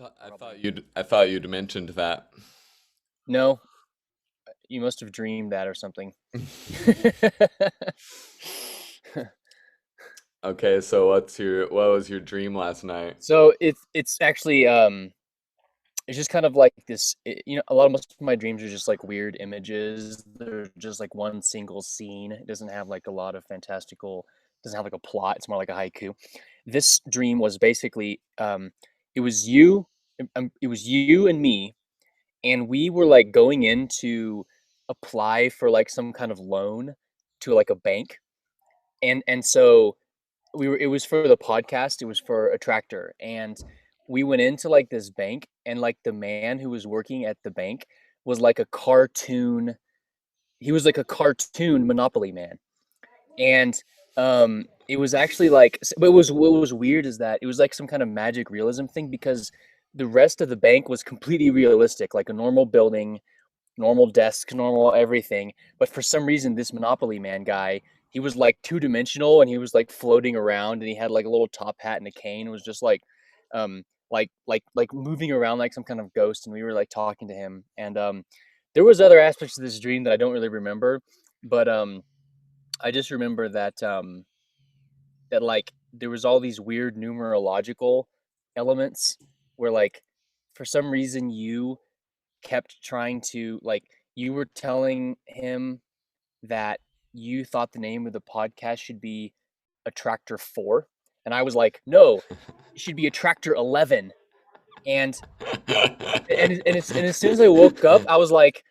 Probably. I thought you'd mentioned that. No, you must have dreamed that or something. Okay, so what was your dream last night? So it's actually it's just kind of like this a lot of most of my dreams are just like weird images. They're just like one single scene. It doesn't have like a lot of fantastical, doesn't have like a plot. It's more like a haiku. This dream was basically it was you it was you and me, and we were like going in to apply for like some kind of loan to like a bank. And so we were it was for the podcast, it was for Attractor, and we went into like this bank, and like the man who was working at the bank was like a cartoon, he was like a cartoon Monopoly man. And it was actually like, but it was, what was weird is that it was like some kind of magic realism thing, because the rest of the bank was completely realistic, like a normal building, normal desk, normal everything. But for some reason, this Monopoly Man guy, he was like two-dimensional, and he was like floating around, and he had like a little top hat and a cane. It was just like moving around like some kind of ghost, and we were like talking to him. And there was other aspects of this dream that I don't really remember, but I just remember that that like there was all these weird numerological elements where like for some reason you kept trying to like, you were telling him that you thought the name of the podcast should be Attractor 4, and I was like, no, it should be Attractor 11. And and as soon as I woke up, I was like,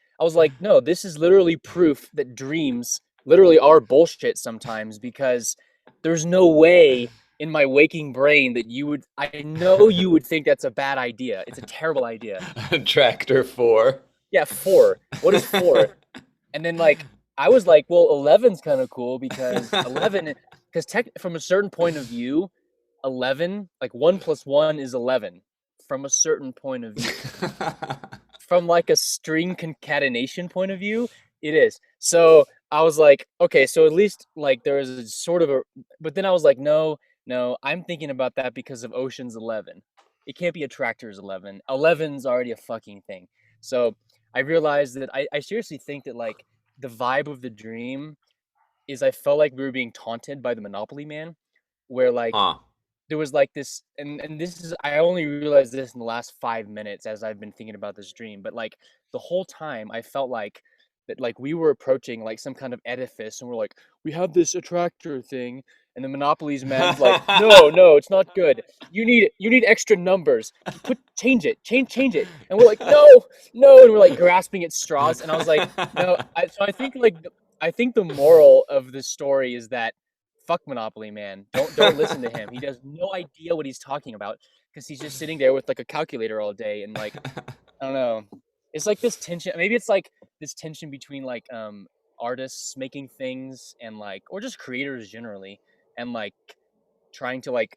no, this is literally proof that dreams literally are bullshit sometimes, because there's no way in my waking brain that you would, I know you would think that's a bad idea. It's a terrible idea. Tractor 4. Yeah, 4. What is 4? And then like I was like, well, 11's kind of cool, because 11, because from a certain point of view, 11, like 1 plus 1 is 11 from a certain point of view. From like a string concatenation point of view, it is. So I was like, okay, so at least like there is a sort of a, but then I was like, no, no, I'm thinking about that because of Ocean's 11. It can't be Attractor's 11. 11's already a fucking thing. So I realized that I seriously think that like the vibe of the dream is, I felt like we were being taunted by the Monopoly Man, where like Huh. there was like this, and this is, I only realized this in the last 5 minutes as I've been thinking about this dream, but like the whole time I felt like that like we were approaching like some kind of edifice, and we're like, we have this Attractor thing, and the Monopoly's man's like, no, no, it's not good. You need extra numbers. Change it, change it. And we're like, no, no, and we're like grasping at straws. And I was like, no. So I think like I think the moral of the story is that fuck Monopoly Man. Don't listen to him. He has no idea what he's talking about, because he's just sitting there with like a calculator all day, and like I don't know. It's like this tension. Maybe it's like this tension between like artists making things, and like, or just creators generally, and like trying to like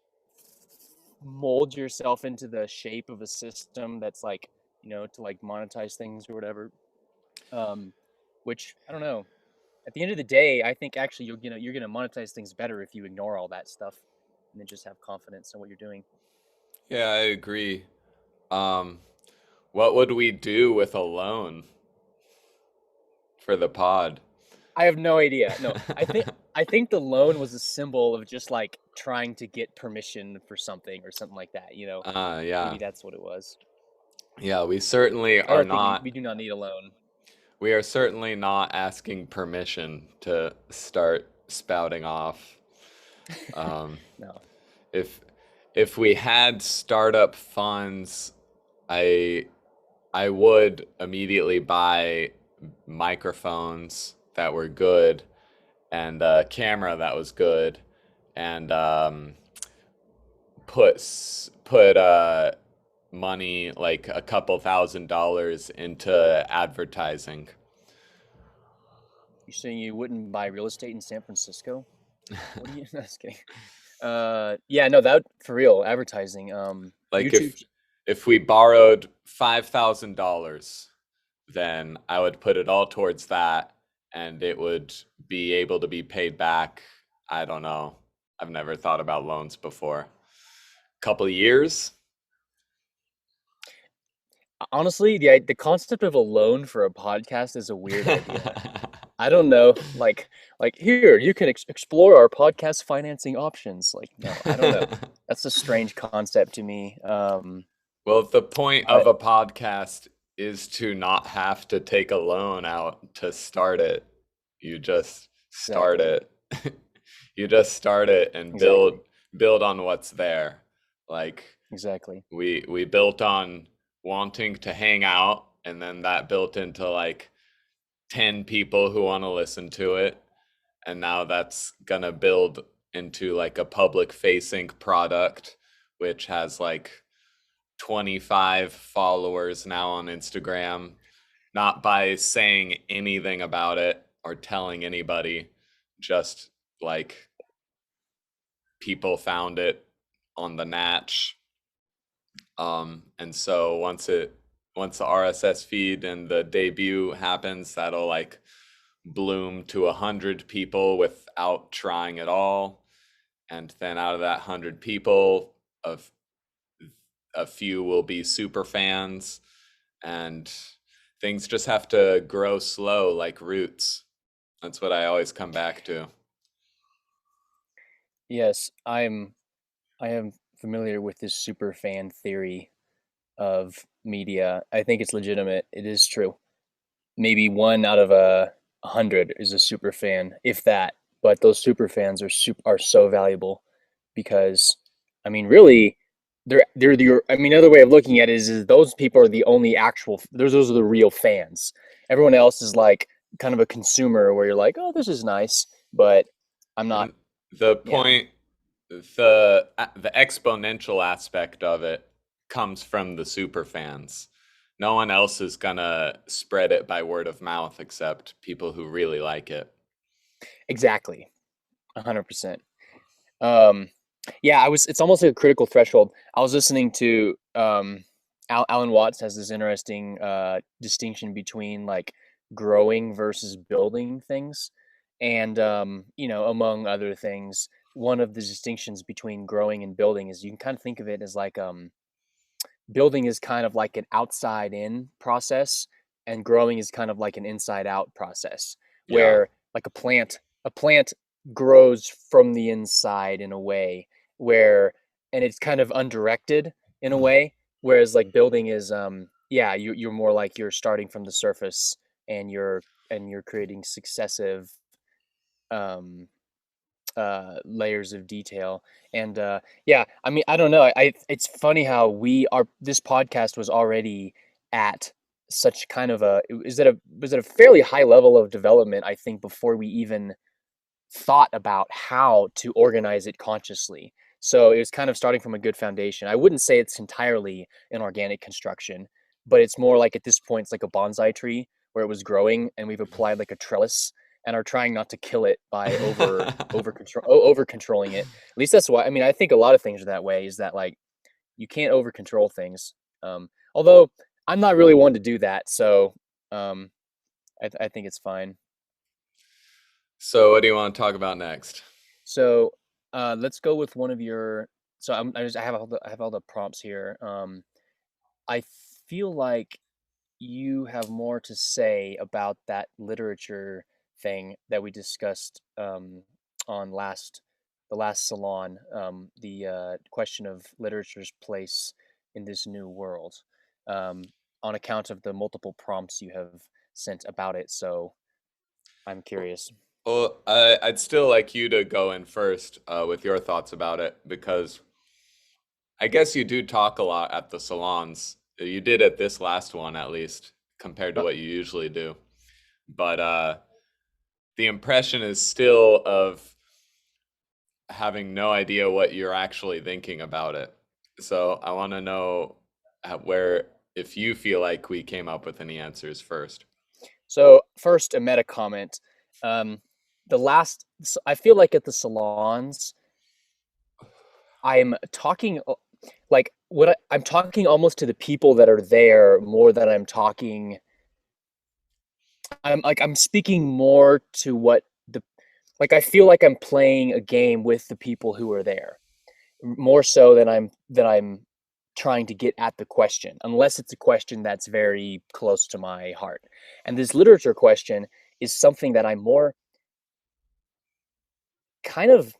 mold yourself into the shape of a system that's like, to like monetize things or whatever. Um which I don't know. At the end of the day, I think actually you're gonna monetize things better if you ignore all that stuff, and then just have confidence in what you're doing. Yeah, I agree. Um, what would we do with a loan for the pod? I have no idea. No, I think the loan was a symbol of just like trying to get permission for something or something like that. Maybe Yeah. that's what it was. Yeah, we certainly I are don't think we, not we do not need a loan. we are certainly not asking permission to start spouting off. Um, No. if if we had startup funds, I I would immediately buy microphones that were good and a camera that was good and put money like a couple $1,000 into advertising. You're saying you wouldn't buy real estate in San Francisco? What are you? That's kidding. Yeah, no, that for real advertising. Like YouTube. if we borrowed $5,000, then I would put it all towards that and it would be able to be paid back. I don't know. I've never thought about loans before. Couple years? Honestly, the concept of a loan for a podcast is a weird idea. I don't know, like here you can explore our podcast financing options. Like, no, I don't know. That's a strange concept to me. Well, if the point of But a podcast is to not have to take a loan out to start it, you just start exactly, it. You just start it and exactly, build on what's there. Like exactly. we built on wanting to hang out, and then that built into like 10 people who want to listen to it, and now that's gonna build into like a public facing product which has like 25 followers now on Instagram, not by saying anything about it or telling anybody, just like people found it on the natch. And so once the RSS feed and the debut happens, that'll like bloom to 100 people without trying at all. And then out of that 100 people, of a few will be super fans, and things just have to grow slow like roots. That's what I always come back to. Yes, I am familiar with this super fan theory of media. I think it's legitimate. It is true. Maybe one out of a hundred is a super fan, if that. But those super fans are so valuable because, I mean, really, they're the. I mean, another way of looking at it is those people are the only actual. Those are the real fans. Everyone else is like kind of a consumer where you're like, oh, this is nice, but I'm not. And the Yeah, point, the exponential aspect of it comes from the super fans. No one else is gonna spread it by word of mouth except people who really like it. exactly, 100%. Um, yeah, I was. It's almost like a critical threshold. I was listening to Alan Watts has this interesting distinction between like growing versus building things, and among other things, one of the distinctions between growing and building is you can kind of think of it as like building is kind of like an outside in process and growing is kind of like an inside out process Yeah. where like a plant grows from the inside in a way where and it's kind of undirected in a way whereas like building is yeah you're more like you're starting from the surface and you're creating successive um layers of detail. And yeah, I mean, I don't know. It's funny how we are. This podcast was already at such kind of a is it a fairly high level of development. I think before we even thought about how to organize it consciously. So it was kind of starting from a good foundation. I wouldn't say it's entirely an organic construction, but it's more like at this point, it's like a bonsai tree where it was growing and we've applied like a trellis and are trying not to kill it by over controlling it. At least that's why, I mean, I think a lot of things are that way is that like you can't over control things. Although I'm not really one to do that. So um, I think it's fine. So what do you want to talk about next? So let's go with one of your. So I have all the prompts here. I feel like you have more to say about that literature thing that we discussed on the last salon. The question of literature's place in this new world, on account of the multiple prompts you have sent about it. So I'm curious. Well, I'd still like you to go in first with your thoughts about it, because I guess you do talk a lot at the salons. You did at this last one, at least, compared to what you usually do. But the impression is still of having no idea what you're actually thinking about it. So I want to know where, if you feel like we came up with any answers first. So first, a meta comment. I feel like at the salons, I'm talking like I'm talking almost to the people that are there more than I'm talking. I'm speaking more to what the like I feel like I'm playing a game with the people who are there more so than I'm trying to get at the question, unless it's a question that's very close to my heart. And this literature question is something that I'm more kind of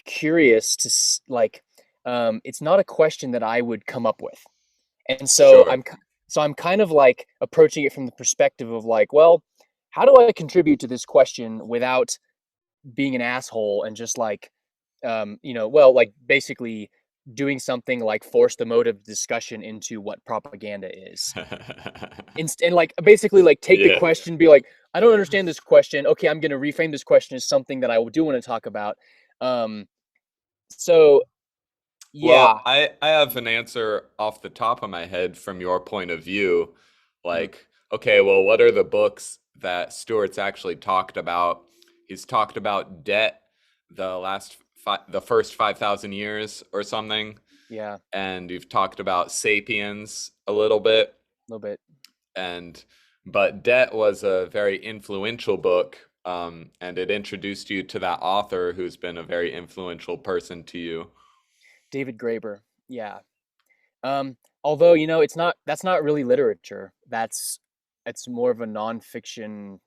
curious to like. It's not a question that I would come up with, and so Sure. I'm kind of like approaching it from the perspective of like, well, how do I contribute to this question without being an asshole and just like, well, like basically doing something like force the mode of discussion into what propaganda is. And like basically like take the Yeah. question, be like, I don't understand this question. Okay, I'm gonna reframe this question as something that I do want to talk about. Um, so yeah, Well, I have an answer off the top of my head from your point of view. mm, Like, okay, well, what are the books that Stewart's actually talked about? He's talked about debt the first 5,000 years or something, yeah, a and you've talked about Sapiens a little bit, little bit. and but Debt was a very influential book, and it introduced you to that author who's been a very influential person to you. David Graeber, yeah. Although it's not that's not really literature. It's more of a nonfiction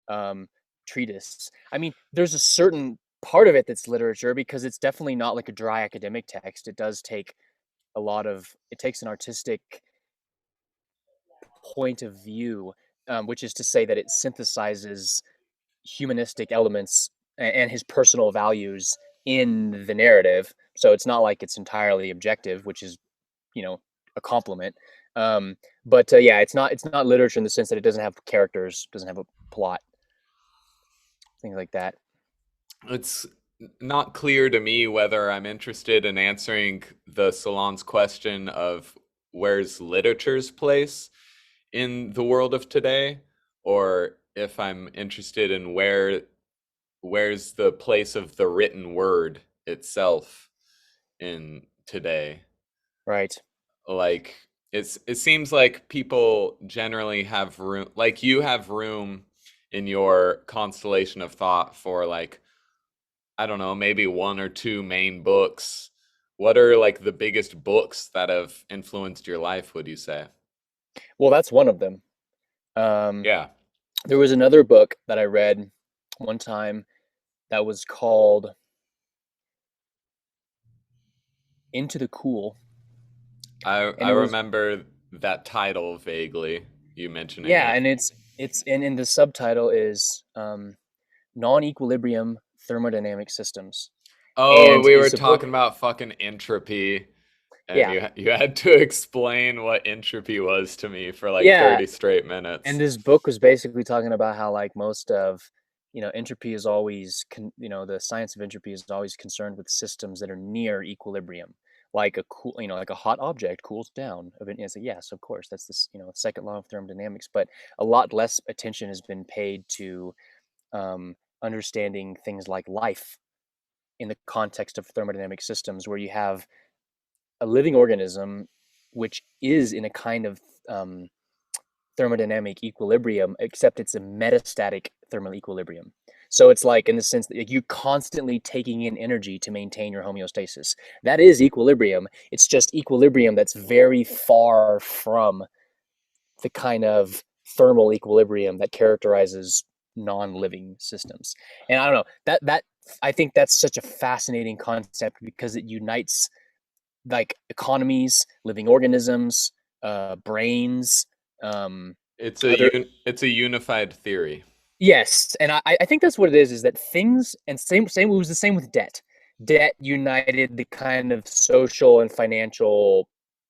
um, treatise. I mean, there's a certain part of it that's literature because it's definitely not like a dry academic text. It does take it takes an artistic point of view, which is to say that it synthesizes humanistic elements and his personal values in the narrative. So it's not like it's entirely objective, which is, you know, a compliment. But yeah, it's not literature in the sense that it doesn't have characters, doesn't have a plot, things like that. It's not clear to me whether I'm interested in answering the salon's question of where's literature's place in the world of today, or if I'm interested in where's the place of the written word itself in today. Right. Like it seems like people generally have room, like you have room in your constellation of thought for like, I don't know, maybe one or two main books. What are like the biggest books that have influenced your life, would you say? Well, that's one of them. Um, Yeah. there was another book that I read one time that was called Into the Cool, I and it was remember that title vaguely, you mentioning yeah, it. and it's and in the subtitle is non-equilibrium thermodynamic systems, Oh, and we were it's a book. talking about fucking entropy, and Yeah, you had to explain what entropy was to me for like yeah, 30 straight and minutes. this book was basically talking about how like most of entropy is always the science of entropy is always concerned with systems that are near equilibrium, like a cool like a hot object cools down eventually. It's like, yes, of course, that's this second law of thermodynamics, but a lot less attention has been paid to um, understanding things like life in the context of thermodynamic systems, where you have a living organism which is in a kind of um, thermodynamic equilibrium, except it's a metastatic thermal equilibrium. So it's like in the sense that like, you're constantly taking in energy to maintain your homeostasis. That is equilibrium. It's just equilibrium that's very far from the kind of thermal equilibrium that characterizes non-living systems. And I don't know, that I think that's such a fascinating concept because it unites like economies, living organisms, brains, um, other. It's a unified theory. Yes, and I think that's what it is that things and same it was the same with debt. Debt united the kind of social and financial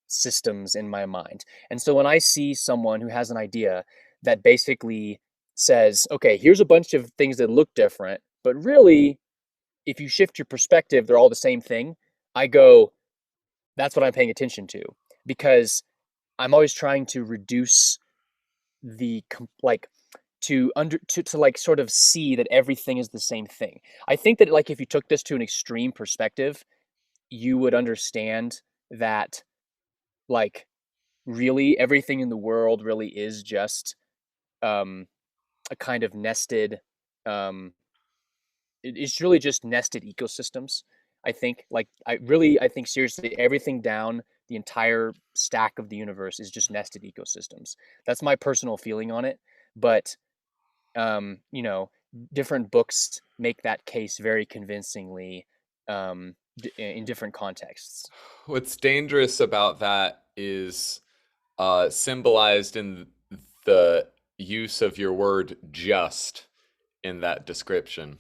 systems in my mind. And so when I see someone who has an idea that basically says, "Okay, here's a bunch of things that look different, but really if you shift your perspective, they're all the same thing." I go, "That's what I'm paying attention to," because I'm always trying to reduce the like to like sort of see that everything is the same thing. I think that like if you took this to an extreme perspective, you would understand that like really everything in the world really is just um a kind of nested um it's really just nested ecosystems. I think like I think seriously everything down the entire stack of the universe is just nested ecosystems. That's my personal feeling on it. But you know, different books make that case very convincingly in different contexts. What's dangerous about that is symbolized in the use of your word just in that description.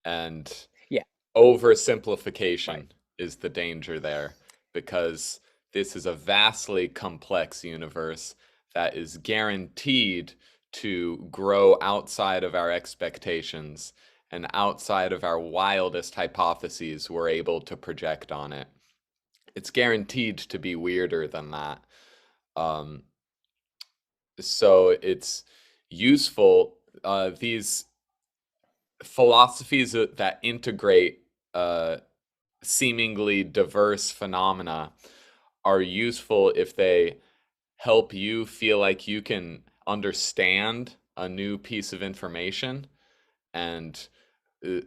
And Yeah, oversimplification right. is the danger there, because this is a vastly complex universe that is guaranteed to grow outside of our expectations and outside of our wildest hypotheses we're able to project on it. It's guaranteed to be weirder than that. Um, so it's useful. These philosophies that integrate seemingly diverse phenomena are useful if they help you feel like you can understand a new piece of information and uh,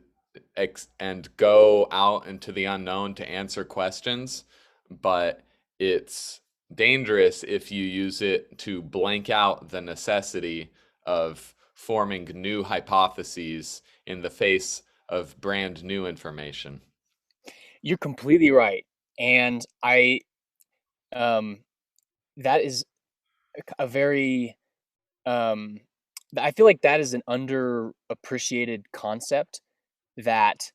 and go out into the unknown to answer questions, but it's dangerous if you use it to blank out the necessity of forming new hypotheses in the face of brand new information. You're completely right. And um, that is a very, um, I feel like that is an underappreciated concept that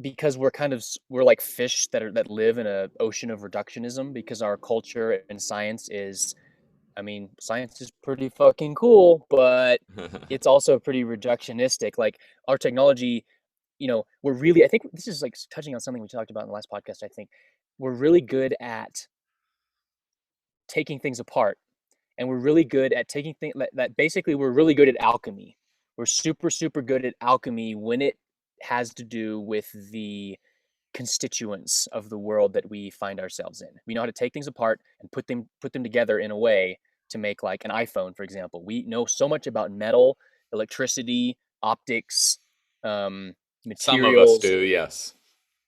because we're kind of we're like fish that live in a ocean of reductionism because our culture and science is, I mean, science is pretty fucking cool, but it's also pretty reductionistic. Like our technology, you know, we're really, I think this is like touching on something we talked about in the last podcast. I think we're really good at taking things apart, and we're really good at taking things that basically we're really good at alchemy. We're super, super good at alchemy when it has to do with the constituents of the world that we find ourselves in. We know how to take things apart and put them together in a way to make like an iPhone, for example. We know so much about metal, electricity, optics, um, Some of us materials. do, yes.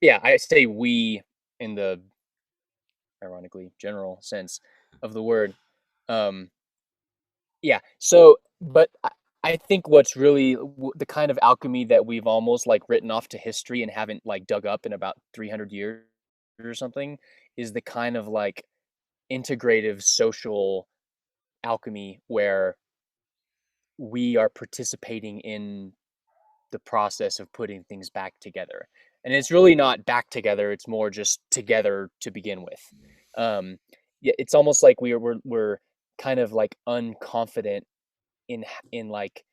Yeah, I say we in the ironically general sense of the word. Um, yeah. So, but I think what's really the kind of alchemy that we've almost like written off to history and haven't like dug up in about 300 years or something is the kind of like integrative social alchemy where we are participating in the process of putting things back together. And it's really not back together, it's more just together to begin with. Um, yeah, it's almost like we're kind of like unconfident in like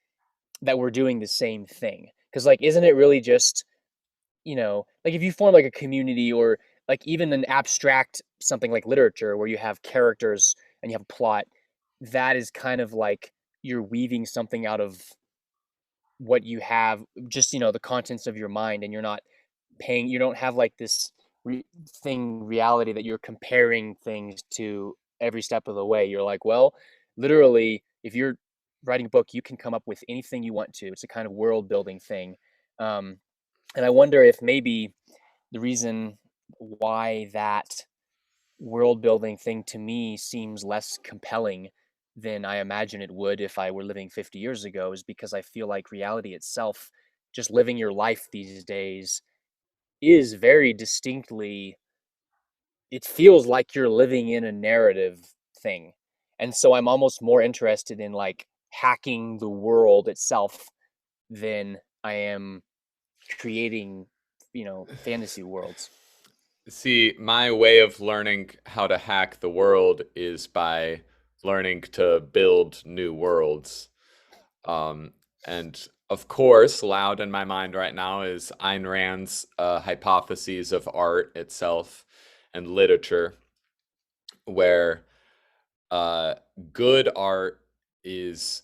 that we're doing the same thing. Because like, isn't it really just, you know, like if you form like a community or like even an abstract something like literature where you have characters and you have a plot, that is kind of like you're weaving something out of what you have, just, you know, the contents of your mind, and you're not paying, you don't have like this reality that you're comparing things to every step of the way. You're like, well, literally, if you're writing a book, you can come up with anything you want to. It's a kind of world building thing. Um, and I wonder if maybe the reason why that world building thing to me seems less compelling than I imagine it would if I were living 50 years ago is because I feel like reality itself, just living your life these days, is very distinctly, it feels like you're living in a narrative thing. And so I'm almost more interested in like hacking the world itself than I am creating, you know, fantasy worlds. See, my way of learning how to hack the world is by learning to build new worlds. Um, and of course, loud in my mind right now is Ayn Rand's hypotheses of art itself and literature, where uh, good art is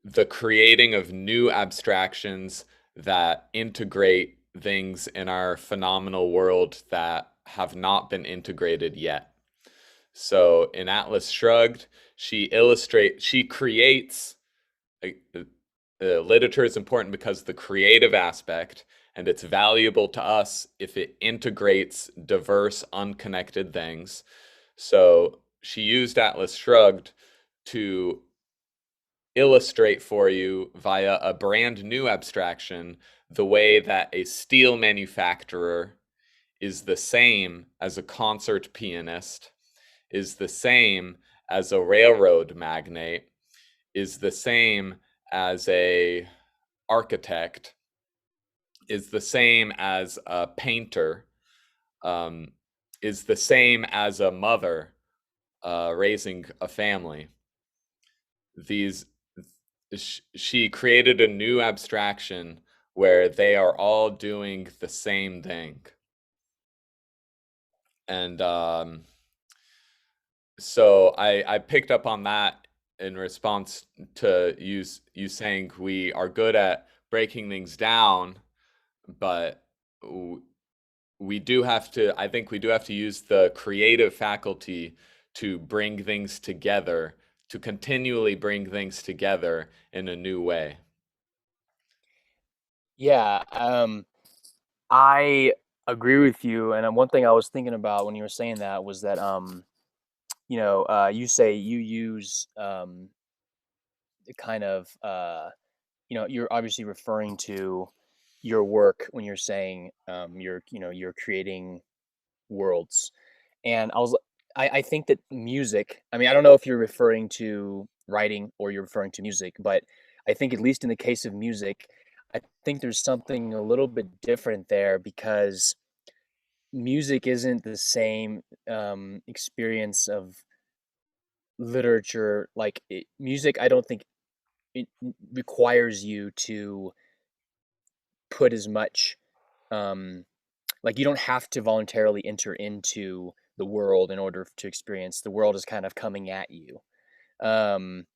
the creating of new abstractions that integrate things in our phenomenal world that have not been integrated yet. So in Atlas Shrugged, she creates literature is important because the creative aspect, and it's valuable to us if it integrates diverse, unconnected things. So she used Atlas Shrugged to illustrate for you via a brand new abstraction the way that a steel manufacturer is the same as a concert pianist, is the same as a railroad magnate, is the same as a architect, is the same as a painter, um, is the same as a mother raising a family. These She created a new abstraction where they are all doing the same thing. And so I picked up on that in response to you saying we are good at breaking things down, but we do have to, I think we do have to use the creative faculty to bring things together, to continually bring things together in a new way. Yeah, I agree with you. And one thing I was thinking about when you were saying that was that, you say you use the kind of, you're obviously referring to your work when you're saying you're creating worlds. And I think that music, I mean, I don't know if you're referring to writing or you're referring to music, but I think at least in the case of music, I think there's something a little bit different there because music isn't the same experience of literature. Music, I don't think it requires you to put as much um, like you don't have to voluntarily enter into the world in order to experience the world is kind of coming at you. um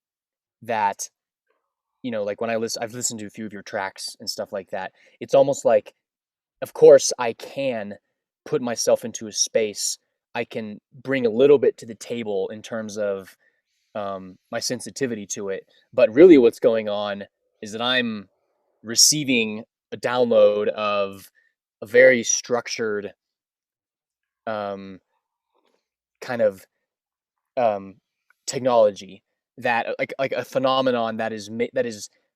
that like when I've listened to a few of your tracks and stuff like that, it's almost like, of course I can put myself into a space, I can bring a little bit to the table in terms of my sensitivity to it, but really what's going on is that I'm receiving a download of a very structured um, kind of um, technology that like a phenomenon that is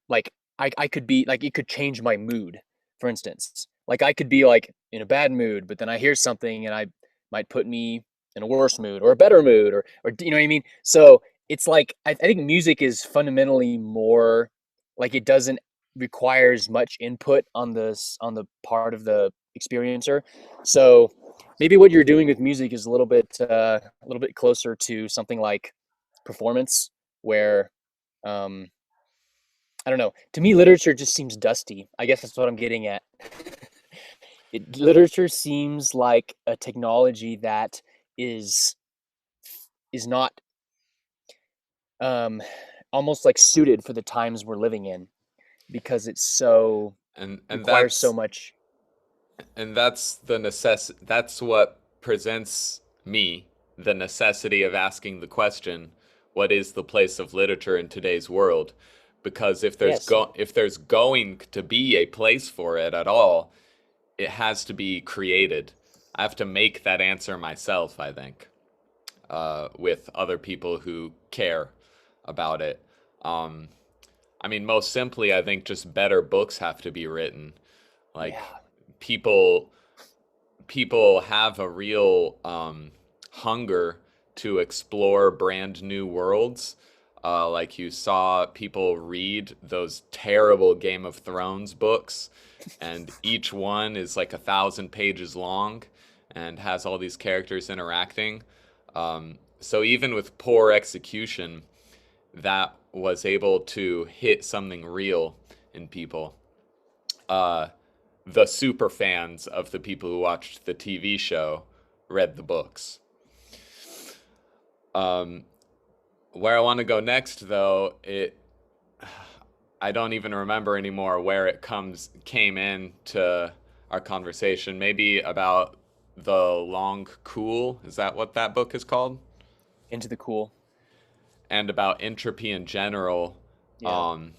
like I could be like it could change my mood, for instance. Like I could be like in a bad mood, but then I hear something and I might put me in a worse mood or a better mood or you know what I mean? So it's like I think music is fundamentally more like it doesn't require as much input on the part of the experiencer. So maybe what you're doing with music is a little bit closer to something like performance, where um, I don't know. To me, literature just seems dusty. I guess that's what I'm getting at. Literature seems like a technology that is is not um, almost like suited for the times we're living in because it's so And requires so that's much. that's what presents me the necessity of asking the question, what is the place of literature in today's world? Because Yes. if there's going to be a place for it at all, it has to be created. I have to make that answer myself, I think, with other people who care about it. Um, I mean, most simply, I think just better books have to be written. Like Yeah. people people have a real hunger to explore brand new worlds. Like you saw people read those terrible Game of Thrones books, and each one is like 1,000 pages long and has all these characters interacting. So even with poor execution, that was able to hit something real in people. Uh, the super fans of the people who watched the TV show read the books. Um, where I want to go next, though, it I don't even remember anymore where it came in to our conversation. Maybe about the long cool. Is that what that book is called? Into the cool. And about entropy in general, Yeah. um,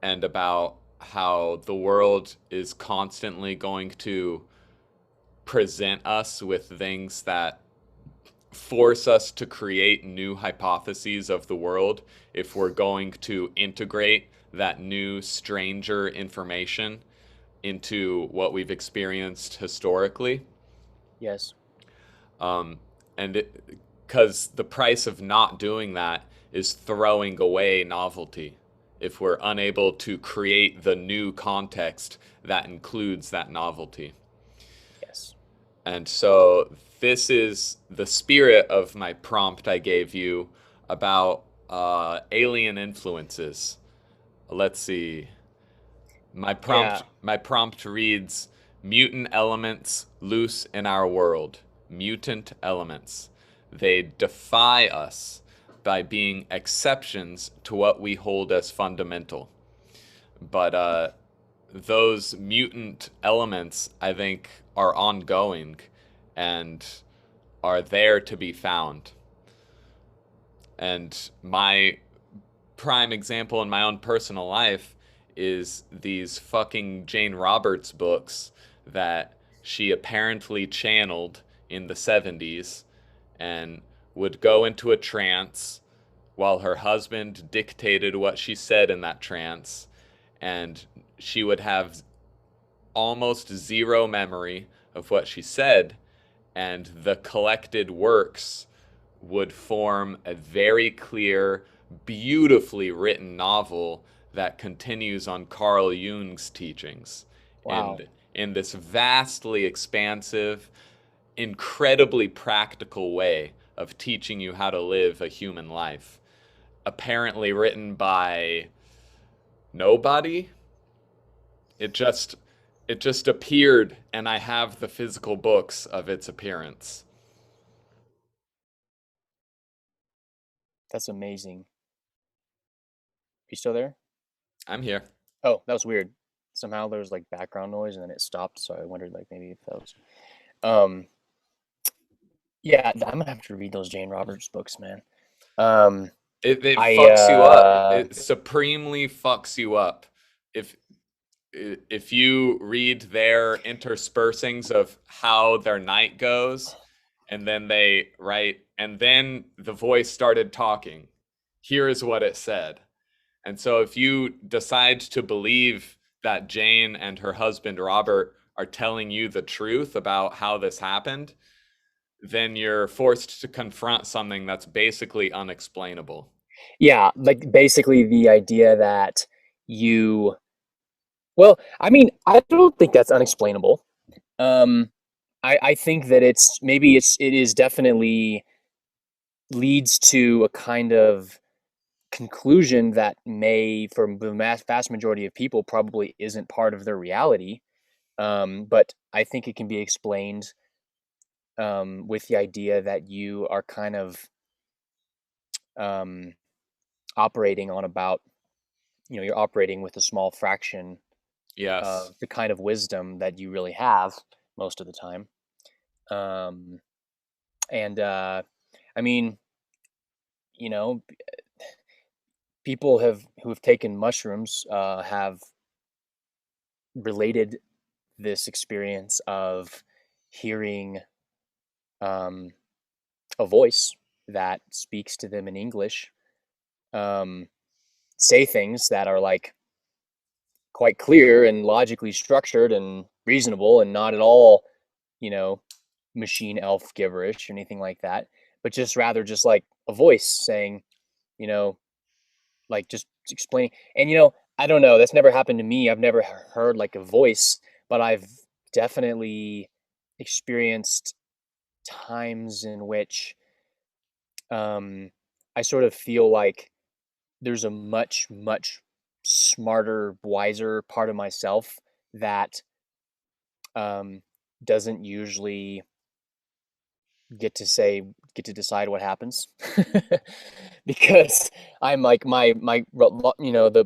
and about how the world is constantly going to present us with things that force us to create new hypotheses of the world if we're going to integrate that new stranger information into what we've experienced historically. Yes. Um, and because the price of not doing that is throwing away novelty if we're unable to create the new context that includes that novelty. Yes. And so this is the spirit of my prompt I gave you about alien influences. Let's see. Yeah. My prompt reads mutant elements loose in our world. Mutant elements. They defy us by being exceptions to what we hold as fundamental. But those mutant elements, I think, are ongoing and are there to be found. And my prime example in my own personal life is these fucking Jane Roberts books that she apparently channeled in the 70s and would go into a trance while her husband dictated what she said in that trance, and she would have almost zero memory of what she said, and the collected works would form a very clear, beautifully written novel that continues on Carl Jung's teachings Wow. in this vastly expansive, incredibly practical way of teaching you how to live a human life. Apparently written by nobody. It just it just appeared and I have the physical books of its appearance. That's amazing. You still there? I'm here. Oh, that was weird. Somehow there was like background noise and then it stopped, so I wondered like maybe if that was um yeah, I'm gonna have to read those Jane Roberts books, man. Um It I fucks you up. It supremely fucks you up. If if you read their interspersings of how their night goes, and then they write, and then the voice started talking. Here is what it said. And so if you decide to believe that Jane and her husband Robert are telling you the truth about how this happened, then you're forced to confront something that's basically unexplainable. yeah, like basically the idea that you well, I mean, I don't think that's unexplainable. Um I think that it is definitely leads to a kind of conclusion that may, for the vast majority of people, probably isn't part of their reality. But I think it can be explained with the idea that you are kind of um, operating on about, you're operating with a small fraction Yes. of the kind of wisdom that you really have most of the time. Um, and I mean, you know, people have who have taken mushrooms have related this experience of hearing um, a voice that speaks to them in English, um, say things that are like quite clear and logically structured and reasonable and not at all, you know, machine elf giverish or anything like that, but just rather just like a voice saying, you know, like just explaining. And I don't know. That's never happened to me. I've never heard like a voice, but I've definitely experienced times in which um, I sort of feel like there's a much, much smarter, wiser part of myself that um, doesn't usually get to say, get to decide what happens because I'm like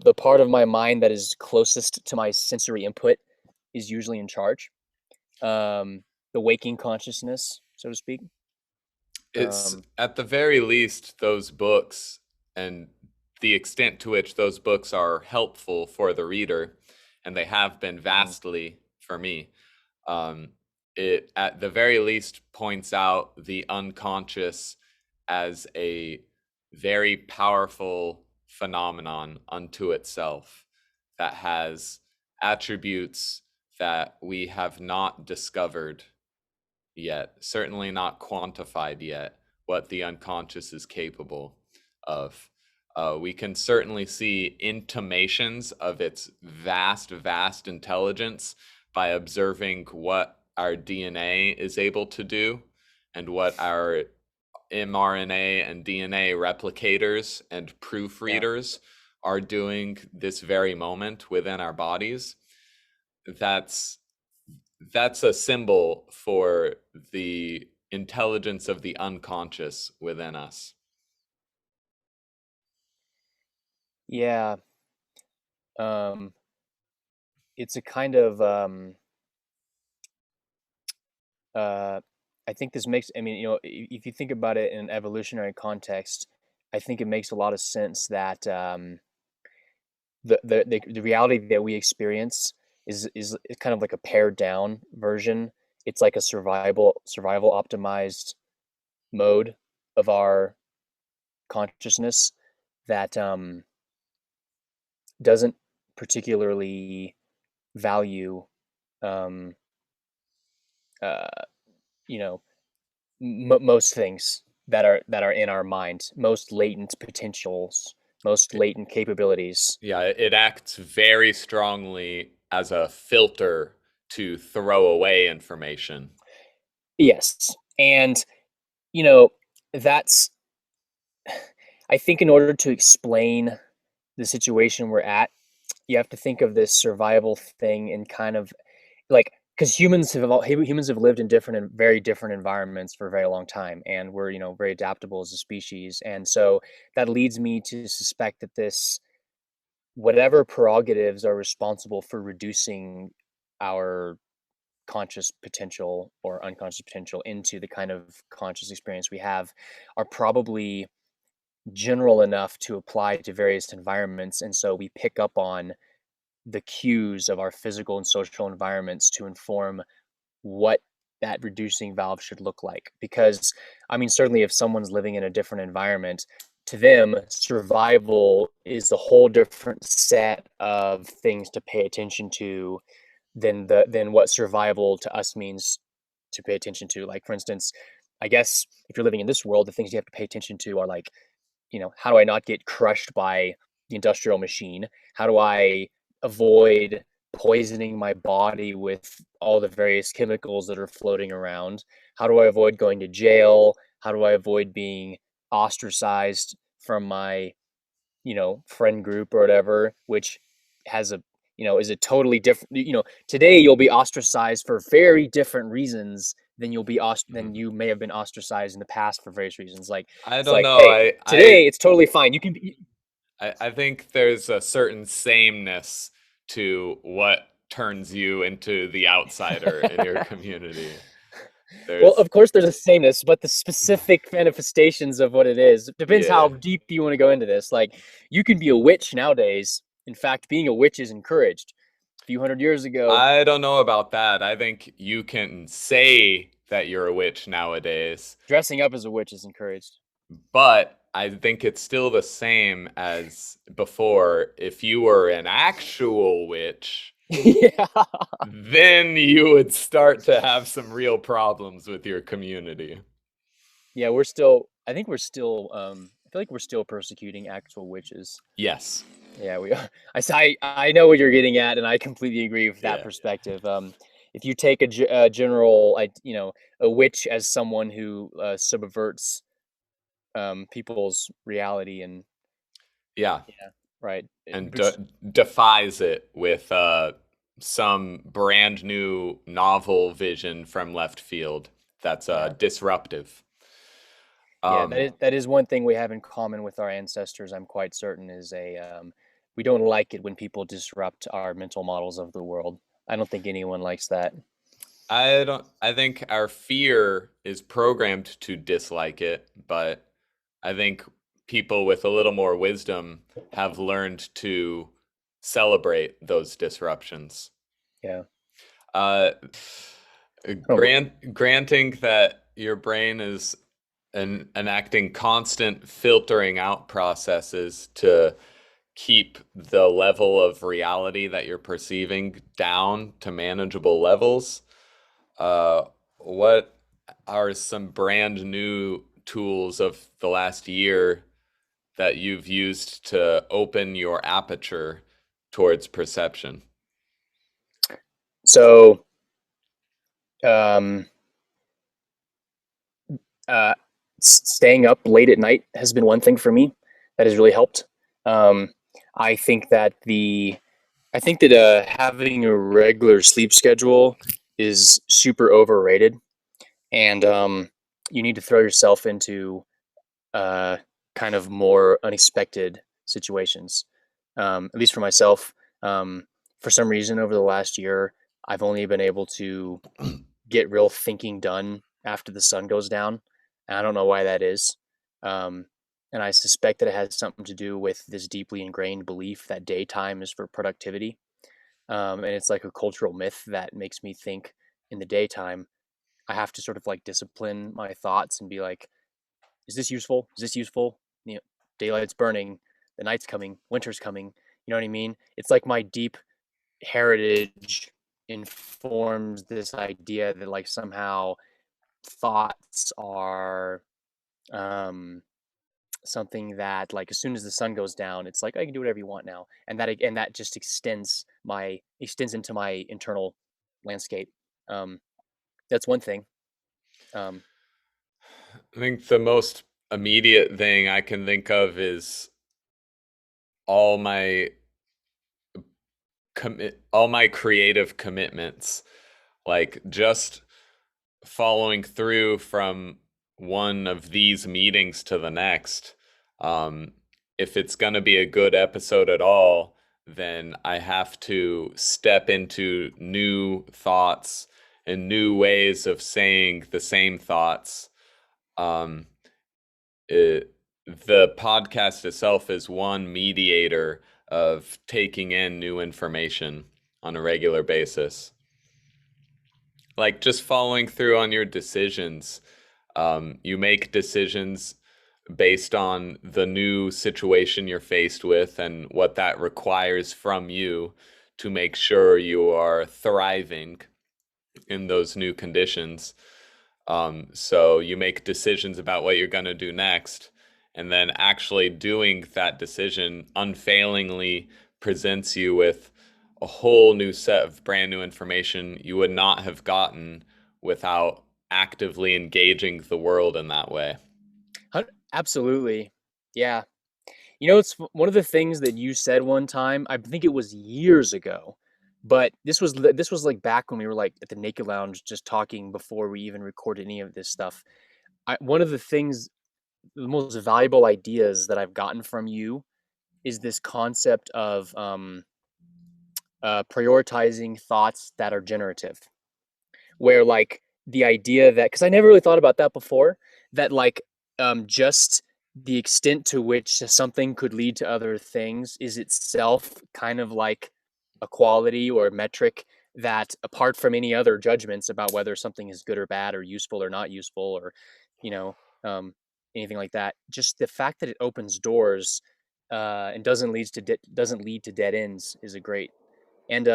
the part of my mind that is closest to my sensory input is usually in charge. The waking consciousness, so to speak. It's Um, at the very least those books and the extent to which those books are helpful for the reader, and they have been mhm. vastly for me. Um, it at the very least points out the unconscious as a very powerful phenomenon unto itself that has attributes that we have not discovered yet, certainly not quantified yet, what the unconscious is capable of. We can certainly see intimations of its vast, vast intelligence by observing what our DNA is able to do and what our mRNA and DNA replicators and Yeah. proofreaders are doing this very moment within our bodies. That's that's a symbol for the intelligence of the unconscious within us. Yeah. Um, it's a kind of uh, I think this makes, I mean, if you think about it in an evolutionary context, I think it makes a lot of sense that the reality that we experience is kind of like a pared down version. It's like a survival optimized mode of our consciousness that doesn't particularly value um, uh, you know most things that are in our mind, most latent potentials, most latent capabilities. Yeah, it acts very strongly as a filter to throw away information. Yes, and you know that's I think in order to explain the situation we're at, you have to think of this survival thing in kind of like because humans have lived in different and very different environments for a very long time, and we're very adaptable as a species, and so that leads me to suspect that this whatever prerogatives are responsible for reducing our conscious potential or unconscious potential into the kind of conscious experience we have are probably general enough to apply to various environments, and so we pick up on the cues of our physical and social environments to inform what that reducing valve should look like. Because, I mean, certainly if someone's living in a different environment, to them, survival is a whole different set of things to pay attention to than what survival to us means to pay attention to. Like, for instance, I guess if you're living in this world, the things you have to pay attention to are like, how do I not get crushed by the industrial machine? How do I avoid poisoning my body with all the various chemicals that are floating around? How do I avoid going to jail? How do I avoid being ostracized from my, friend group or whatever, which has is a totally different, today you'll be ostracized for very different reasons than than Mhm. you may have been ostracized in the past for various reasons. Like, I it's don't like, know. hey, today it's totally fine. You can be, I think there's a certain sameness to what turns you into the outsider in your community. well, There's of course there's a sameness, but the specific manifestations of what it is depends how yeah. deep you want to go into this. Like, you can be a witch nowadays. In fact, being a witch is encouraged. A few hundred years ago, I don't know about that. I think you can say that you're a witch nowadays, dressing up as a witch is encouraged. but I think it's still the same as before. If you were an actual witch, Yeah. then you would start to have some real problems with your community. Yeah, I think we're still I feel like we're still persecuting actual witches. Yes. Yeah, we are. I know what you're getting at, and I completely agree with that Yeah. perspective. If you take a general, like, a witch as someone who subverts people's reality, and Yeah. yeah, right, And which defies it with some brand new novel vision from left field that's yeah, disruptive. yeah, Um, that is one thing we have in common with our ancestors. I'm quite certain is a we don't like it when people disrupt our mental models of the world. I don't think anyone likes that. I don't. I think our fear is programmed to dislike it, but I think people with a little more wisdom have learned to celebrate those disruptions. Yeah. Uh, I don't believe. Granting that your brain is enacting constant filtering out processes to keep the level of reality that you're perceiving down to manageable levels. Uh, what are some brand new tools of the last year that you've used to open your aperture towards perception? So, um, uh, staying up late at night has been one thing for me that has really helped. Um, I think that having a regular sleep schedule is super overrated, and you need to throw yourself into uh, kind of more unexpected situations. At least for myself, um, for some reason over the last year, I've only been able to get real thinking done after the sun goes down. And I don't know why that is. Um, and I suspect that it has something to do with this deeply ingrained belief that daytime is for productivity. And it's like a cultural myth that makes me think in the daytime, I have to sort of like discipline my thoughts and be like, is this useful? Is this useful? You know, daylight's burning, the night's coming, winter's coming. You know what I mean? It's like my deep heritage informs this idea that like somehow thoughts are um something that like as soon as the sun goes down it's like I can do whatever you want now, and that just extends into my internal landscape. um that's one thing. um I think the most immediate thing I can think of is all my all my creative commitments, like just following through from one of these meetings to the next. Um, if it's going to be a good episode at all, then I have to step into new thoughts and new ways of saying the same thoughts. Um, it, the podcast itself is one mediator of taking in new information on a regular basis. Like just following through on your decisions. You make decisions based on the new situation you're faced with and what that requires from you to make sure you are thriving in those new conditions. So you make decisions about what you're going to do next, and then actually doing that decision unfailingly presents you with a whole new set of brand new information you would not have gotten without actively engaging the world in that way. Absolutely. Yeah. You know, it's one of the things that you said one time. I think it was years ago, but this was like back when we were like at the Naked Lounge, just talking before we even recorded any of this stuff. One of the things, the most valuable ideas that I've gotten from you is this concept of prioritizing thoughts that are generative, where like the idea that, because I never really thought about that before, that like just the extent to which something could lead to other things is itself kind of like a quality or a metric that, apart from any other judgments about whether something is good or bad or useful or not useful, or you know um, anything like that, just the fact that it opens doors and doesn't lead to dead ends is a great. And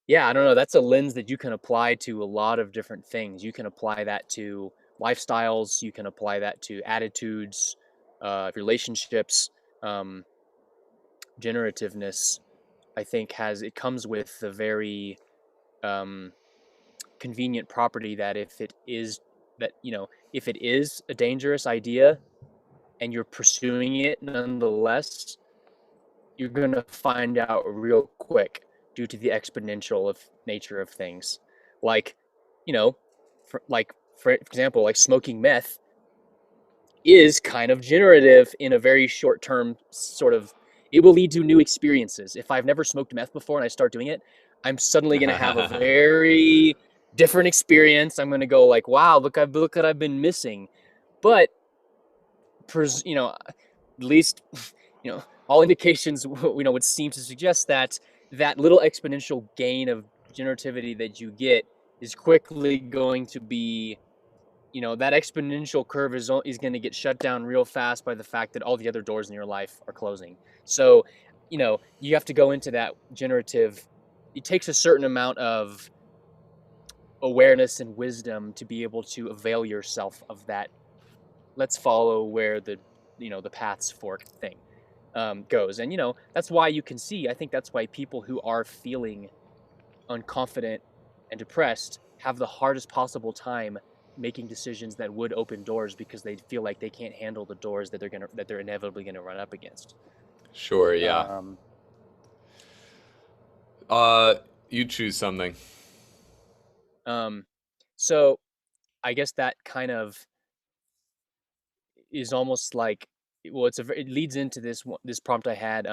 yeah, I don't know. That's a lens that you can apply to a lot of different things. You can apply that to lifestyles. You can apply that to attitudes, relationships. Um, Generativeness, I think, comes with the very um, convenient property that if it is a dangerous idea and you're pursuing it nonetheless, you're going to find out real quick due to the exponential of nature of things. Like, you know, for example, like smoking meth is kind of generative in a very short term sort of. It will lead to new experiences. If I've never smoked meth before and I start doing it, I'm suddenly going to have a very different experience. I'm going to go like, wow, look what I've been missing. But at least all indications would seem to suggest that that little exponential gain of generativity that you get is quickly going to be, that exponential curve is going to get shut down real fast by the fact that all the other doors in your life are closing. So, you have to go into that generative. It takes a certain amount of awareness and wisdom to be able to avail yourself of that. Let's follow where the paths fork thing goes. And, that's why you can see, I think that's why people who are feeling unconfident and depressed have the hardest possible time making decisions that would open doors because they feel like they can't handle the doors that they're inevitably gonna run up against. Sure, yeah. Um, Uh, you choose something. um, so I guess that kind of is almost like, well, it leads into this prompt I had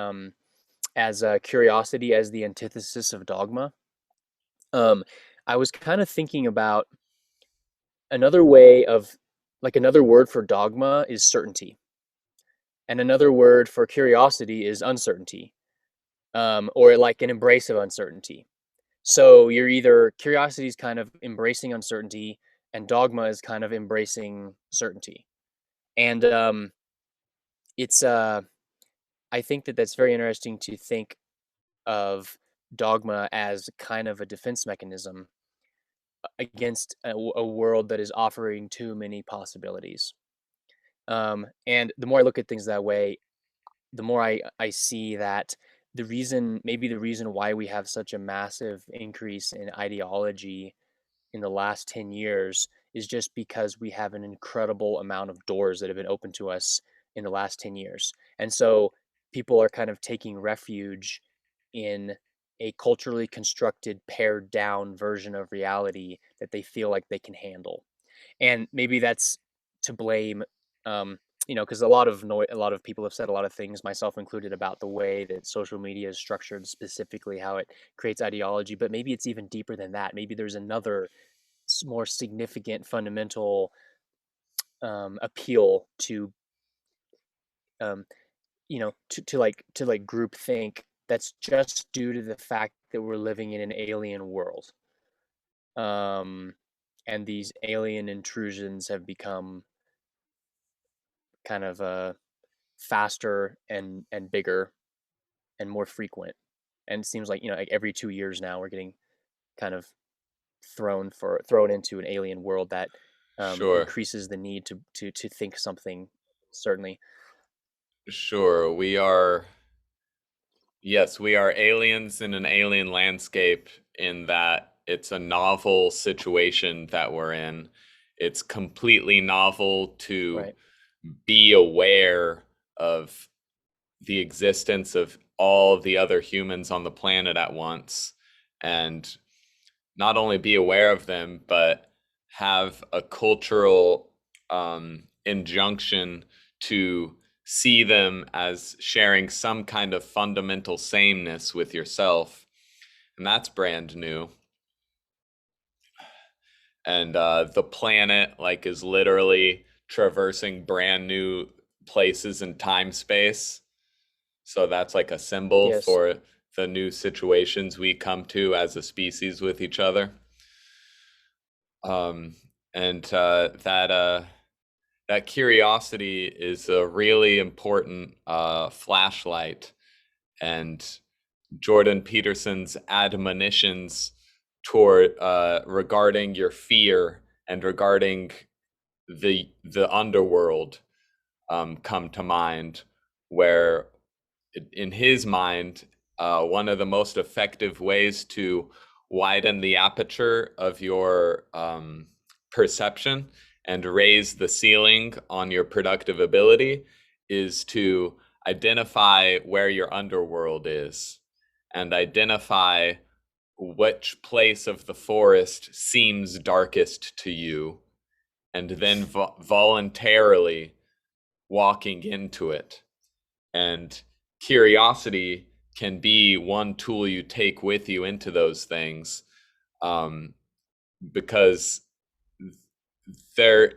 as curiosity as the antithesis of dogma. Um, I was kind of thinking about another way of like another word for dogma is certainty. And another word for curiosity is uncertainty, or like an embrace of uncertainty. So you're either curiosity is kind of embracing uncertainty, and dogma is kind of embracing certainty. And it's I think that that's very interesting to think of dogma as kind of a defense mechanism against a world that is offering too many possibilities. And the more I look at things that way, the more I see that maybe the reason why we have such a massive increase in ideology in the last 10 years is just because we have an incredible amount of doors that have been open to us in the last 10 years. And so people are kind of taking refuge in a culturally constructed, pared down version of reality that they feel like they can handle. And maybe that's to blame, um, because a lot of people have said a lot of things, myself included, about the way that social media is structured, specifically how it creates ideology. But maybe it's even deeper than that. Maybe there's another more significant, fundamental appeal to, um, to like group think that's just due to the fact that we're living in an alien world. Um, and these alien intrusions have become kind of faster and bigger and more frequent. And it seems like, like every 2 years now we're getting kind of thrown into an alien world that Sure. increases the need to think something. Certainly. Sure. Yes, we are aliens in an alien landscape in that it's a novel situation that we're in. It's completely novel to Right. be aware of the existence of all the other humans on the planet at once, and not only be aware of them, but have a cultural injunction to see them as sharing some kind of fundamental sameness with yourself. And that's brand new. And the planet like is literally traversing brand new places in time space. So that's like a symbol Yes. for the new situations we come to as a species with each other. Um, and that curiosity is a really important flashlight. And Jordan Peterson's admonitions toward regarding your fear and regarding the underworld come to mind, where in his mind, one of the most effective ways to widen the aperture of your perception and raise the ceiling on your productive ability is to identify where your underworld is and identify which place of the forest seems darkest to you, and then voluntarily walking into it. And curiosity can be one tool you take with you into those things, um, because there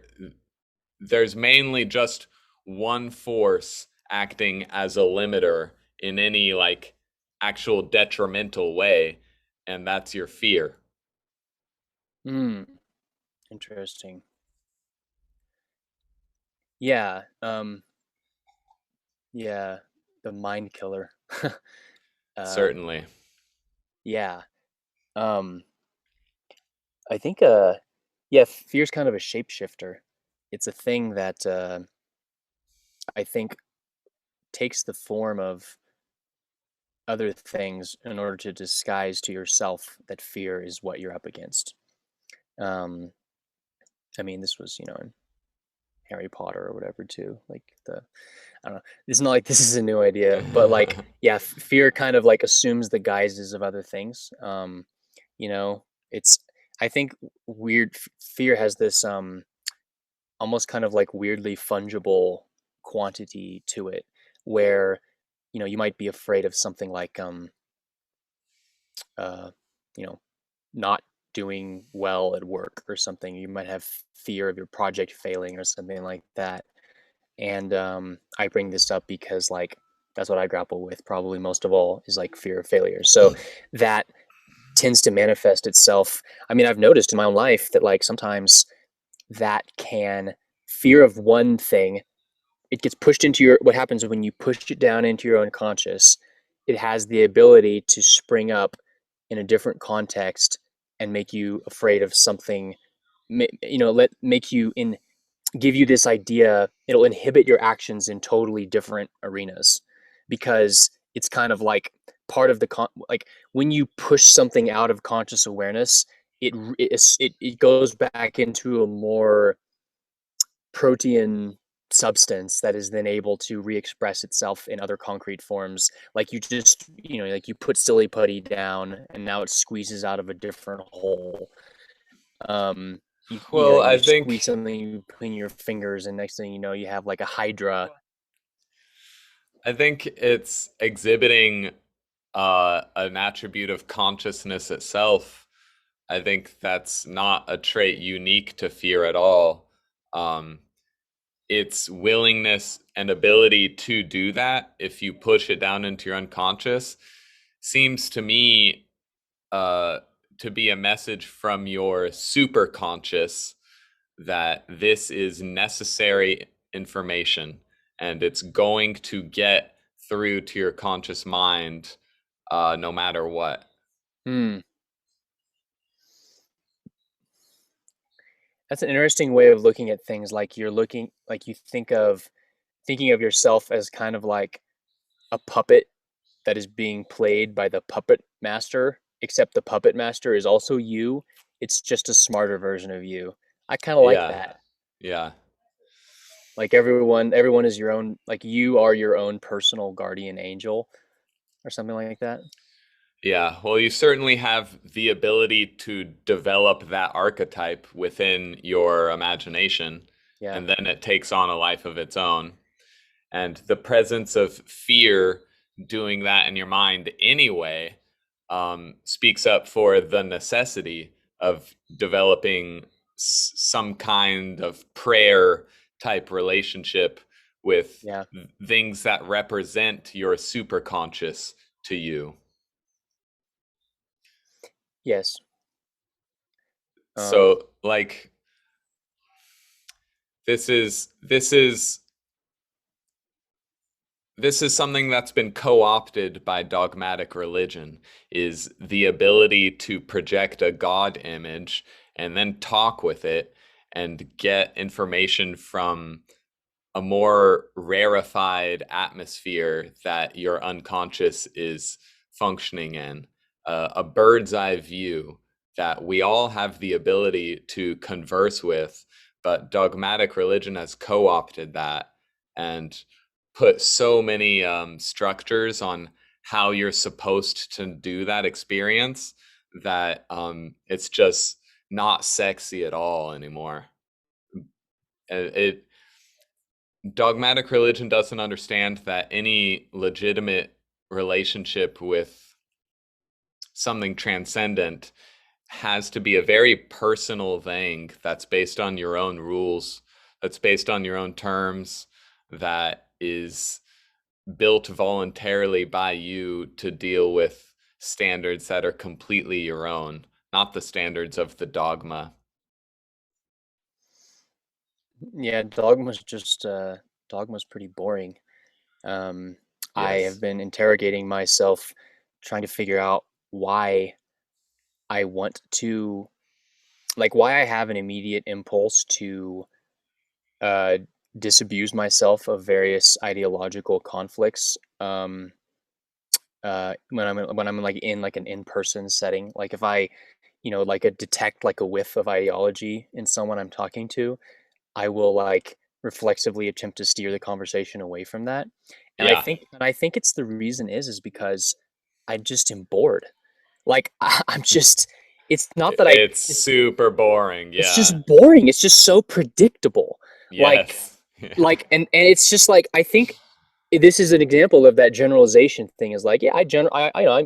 there's mainly just one force acting as a limiter in any like actual detrimental way, and that's your fear. Hmm. Interesting. Yeah. Yeah. The mind killer. uh, Certainly. yeah. Um, I think, yeah, fear's kind of a shapeshifter. It's a thing that, I think takes the form of other things in order to disguise to yourself that fear is what you're up against. Um, I mean, this was, in Harry Potter or whatever too. Like I don't know. It's not like this is a new idea, but like, yeah, fear kind of like assumes the guises of other things. You know, it's I think fear has this almost kind of like weirdly fungible quantity to it, where you might be afraid of something like uh you know not doing well at work or something. You might have fear of your project failing or something like that. And I bring this up because like that's what I grapple with probably most of all, is like fear of failure. So that tends to manifest itself. I mean, I've noticed in my own life that like sometimes that can fear of one thing, it gets pushed into your what happens when you push it down into your unconscious, it has the ability to spring up in a different context and make you afraid of something, let make you in give you this idea. It'll inhibit your actions in totally different arenas because it's kind of like part of like when you push something out of conscious awareness, it goes back into a more protean substance that is then able to re-express itself in other concrete forms. Like like you put silly putty down and now it squeezes out of a different hole. Well, You squeeze something between your fingers and next thing you know you have like a hydra. I think it's exhibiting an attribute of consciousness itself. I think that's not a trait unique to fear at all. Um, its willingness and ability to do that, if you push it down into your unconscious, seems to me uh, to be a message from your superconscious that this is necessary information and it's going to get through to your conscious mind no matter what. Hmm. That's an interesting way of looking at things. Like you thinking of yourself as kind of like a puppet that is being played by the puppet master, except the puppet master is also you. It's just a smarter version of you. I kind of like Yeah, that. yeah, Like everyone is your own, like you are your own personal guardian angel or something like that. yeah. Well, you certainly have the ability to develop that archetype within your imagination, Yeah. and then it takes on a life of its own. And the presence of fear doing that in your mind anyway speaks up for the necessity of developing some kind of prayer type relationship with Yeah. things that represent your superconscious to you. Yes. Um, So like this is this is something that's been co-opted by dogmatic religion, is the ability to project a god image and then talk with it and get information from a more rarefied atmosphere that your unconscious is functioning in, a bird's eye view that we all have the ability to converse with, but dogmatic religion has co opted that and put so many structures on how you're supposed to do that experience that it's just not sexy at all anymore. It dogmatic religion doesn't understand that any legitimate relationship with something transcendent has to be a very personal thing that's based on your own rules, that's based on your own terms, that is built voluntarily by you to deal with standards that are completely your own, not the standards of the dogma. Yeah, dogma's pretty boring. Um, I have Yes. been interrogating myself, trying to figure out why I want to, like, why I have an immediate impulse to uh, disabuse myself of various ideological conflicts. When I'm like in like an in-person setting, like if I, like a detect like a whiff of ideology in someone I'm talking to, I will like reflexively attempt to steer the conversation away from that. And I Yeah. think and I think it's the reason is because I just am bored. Like I'm just it's not that I It's super boring. it's Yeah. just boring. It's just so predictable. Like Yes. Yeah. and it's just like I think this is an example of that generalization thing is like, yeah,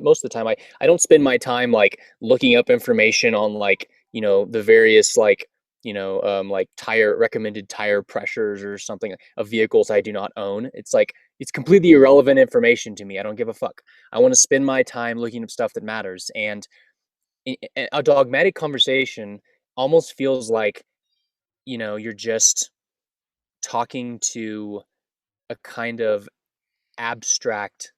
most of the time I don't spend my time like looking up information on like, the various like, like recommended tire pressures or something of vehicles I do not own. It's like it's completely irrelevant information to me. I don't give a fuck. I want to spend my time looking up stuff that matters. And a dogmatic conversation almost feels like, you're just talking to a kind of abstract,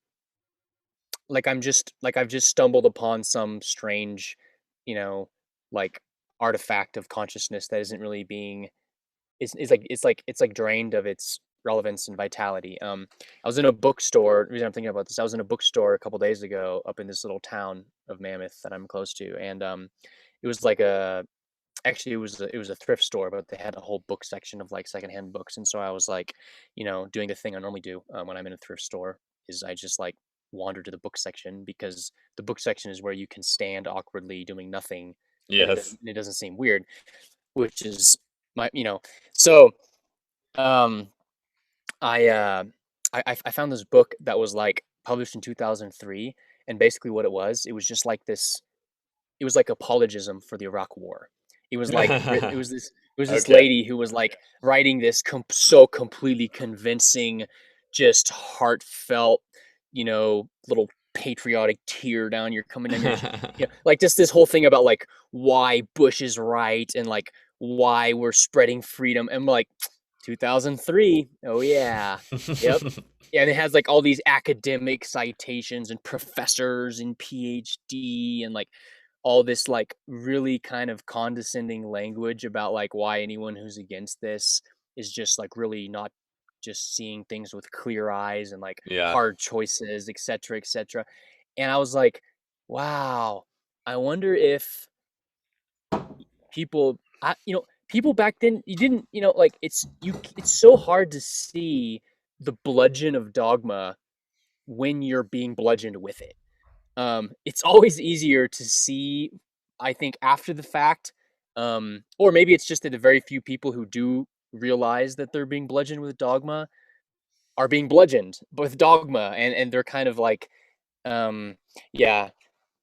like I've just stumbled upon some strange, you know, like artifact of consciousness that isn't really being it's like drained of its relevance and vitality. I was in a bookstore. The reason I'm thinking about this, I was in a bookstore a couple days ago up in this little town of Mammoth that I'm close to, and it was like a actually it was a thrift store, but they had a whole book section of like secondhand books, and so I was like, doing the thing I normally do when I'm in a thrift store is I just like wander to the book section because the book section is where you can stand awkwardly doing nothing, and it Yes. doesn't it doesn't seem weird, which is my so um I I found this book that was like published in 2003, and basically what it was just like this it was like apologism for the Iraq War. It was like written. It was this Okay. lady who was like writing this so completely convincing, just heartfelt, little patriotic tear down your coming down your, like just this whole thing about like why Bush is right and like why we're spreading freedom and like 2003. Oh yeah, yep. Yeah, and it has like all these academic citations and professors and PhD and like all this like really kind of condescending language about like why anyone who's against this is just like really not just seeing things with clear eyes and like Yeah. hard choices, etc., etc. And I was like, wow, I wonder if people back then you didn't, like it's so hard to see the bludgeon of dogma when you're being bludgeoned with it. It's always easier to see, I think, after the fact, or maybe it's just that the very few people who do realize that they're being bludgeoned with dogma are being bludgeoned with dogma, and they're kind of like, um, yeah,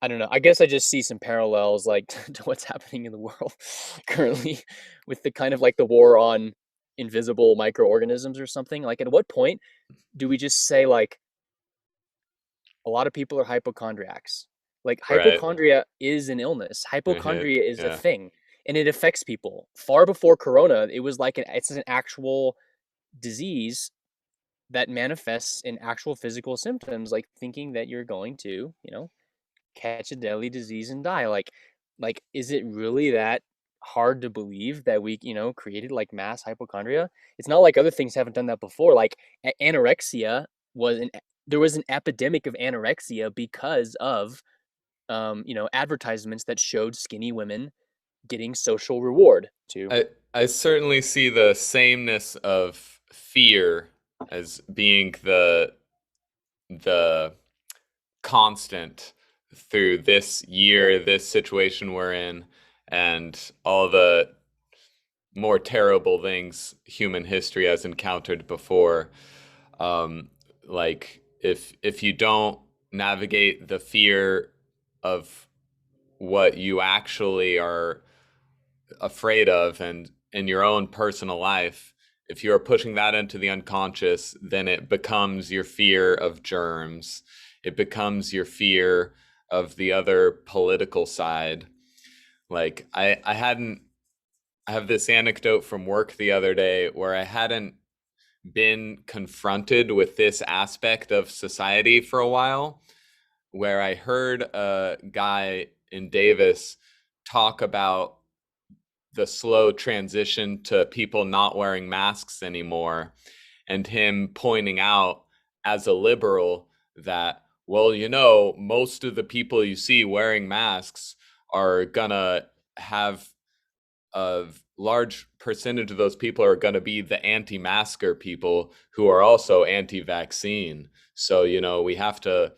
I don't know. I guess I just see some parallels, like to what's happening in the world currently, with the kind of like the war on invisible microorganisms or something. Like, at what point do we just say like a lot of people are hypochondriacs. Like Right. hypochondria is an illness. Hypochondria is a Yeah. thing, and it affects people. Far before corona, it was like it's an actual disease that manifests in actual physical symptoms, like thinking that you're going to, catch a deadly disease and die. Like is it really that hard to believe that we, created like mass hypochondria? It's not like other things haven't done that before. Like anorexia was an there was an epidemic of anorexia because of advertisements that showed skinny women getting social reward to. I certainly see the sameness of fear as being the constant through this Yeah. year, this situation we're in, and all the more terrible things human history has encountered before. Um, like if you don't navigate the fear of what you actually are afraid of and in your own personal life, if you're pushing that into the unconscious, then it becomes your fear of germs. It becomes your fear of the other political side. Like I have this anecdote from work the other day where I hadn't been confronted with this aspect of society for a while, where I heard a guy in Davis talk about the slow transition to people not wearing masks anymore, and him pointing out as a liberal that, well, most of the people you see wearing masks are gonna have a large percentage of those people are going to be the anti-masker people who are also anti-vaccine. So, we have to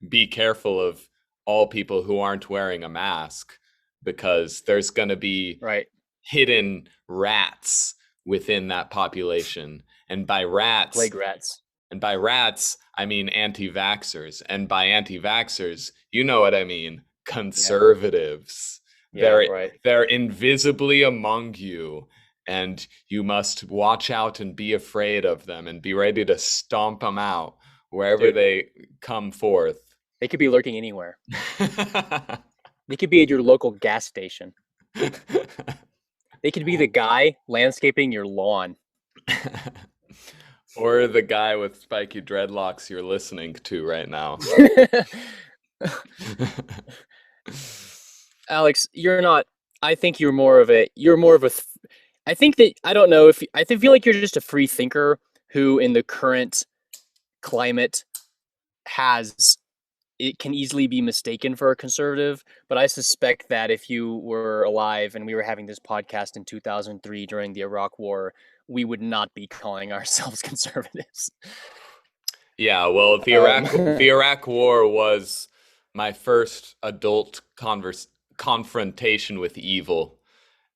be careful of all people who aren't wearing a mask because there's going to be Right. hidden rats within that population. And by rats, Plague rats. I mean anti-vaxxers. And by anti-vaxxers, you know what I mean, Yeah. conservatives. Yeah. They're Right. they're invisibly among you, and you must watch out and be afraid of them and be ready to stomp them out wherever Dude, they come forth. they could be lurking anywhere. They could be at your local gas station. They could be the guy landscaping your lawn. Or the guy with spiky dreadlocks you're listening to right now. Alex, you're not. I think you're more of a. You're more of a. I think that I don't know if feel like you're just a free thinker who, in the current climate, has it can easily be mistaken for a conservative. But I suspect that if you were alive and we were having this podcast in 2003 during the Iraq War, we would not be calling ourselves conservatives. Yeah, well, the Iraq War was my first adult confrontation with evil,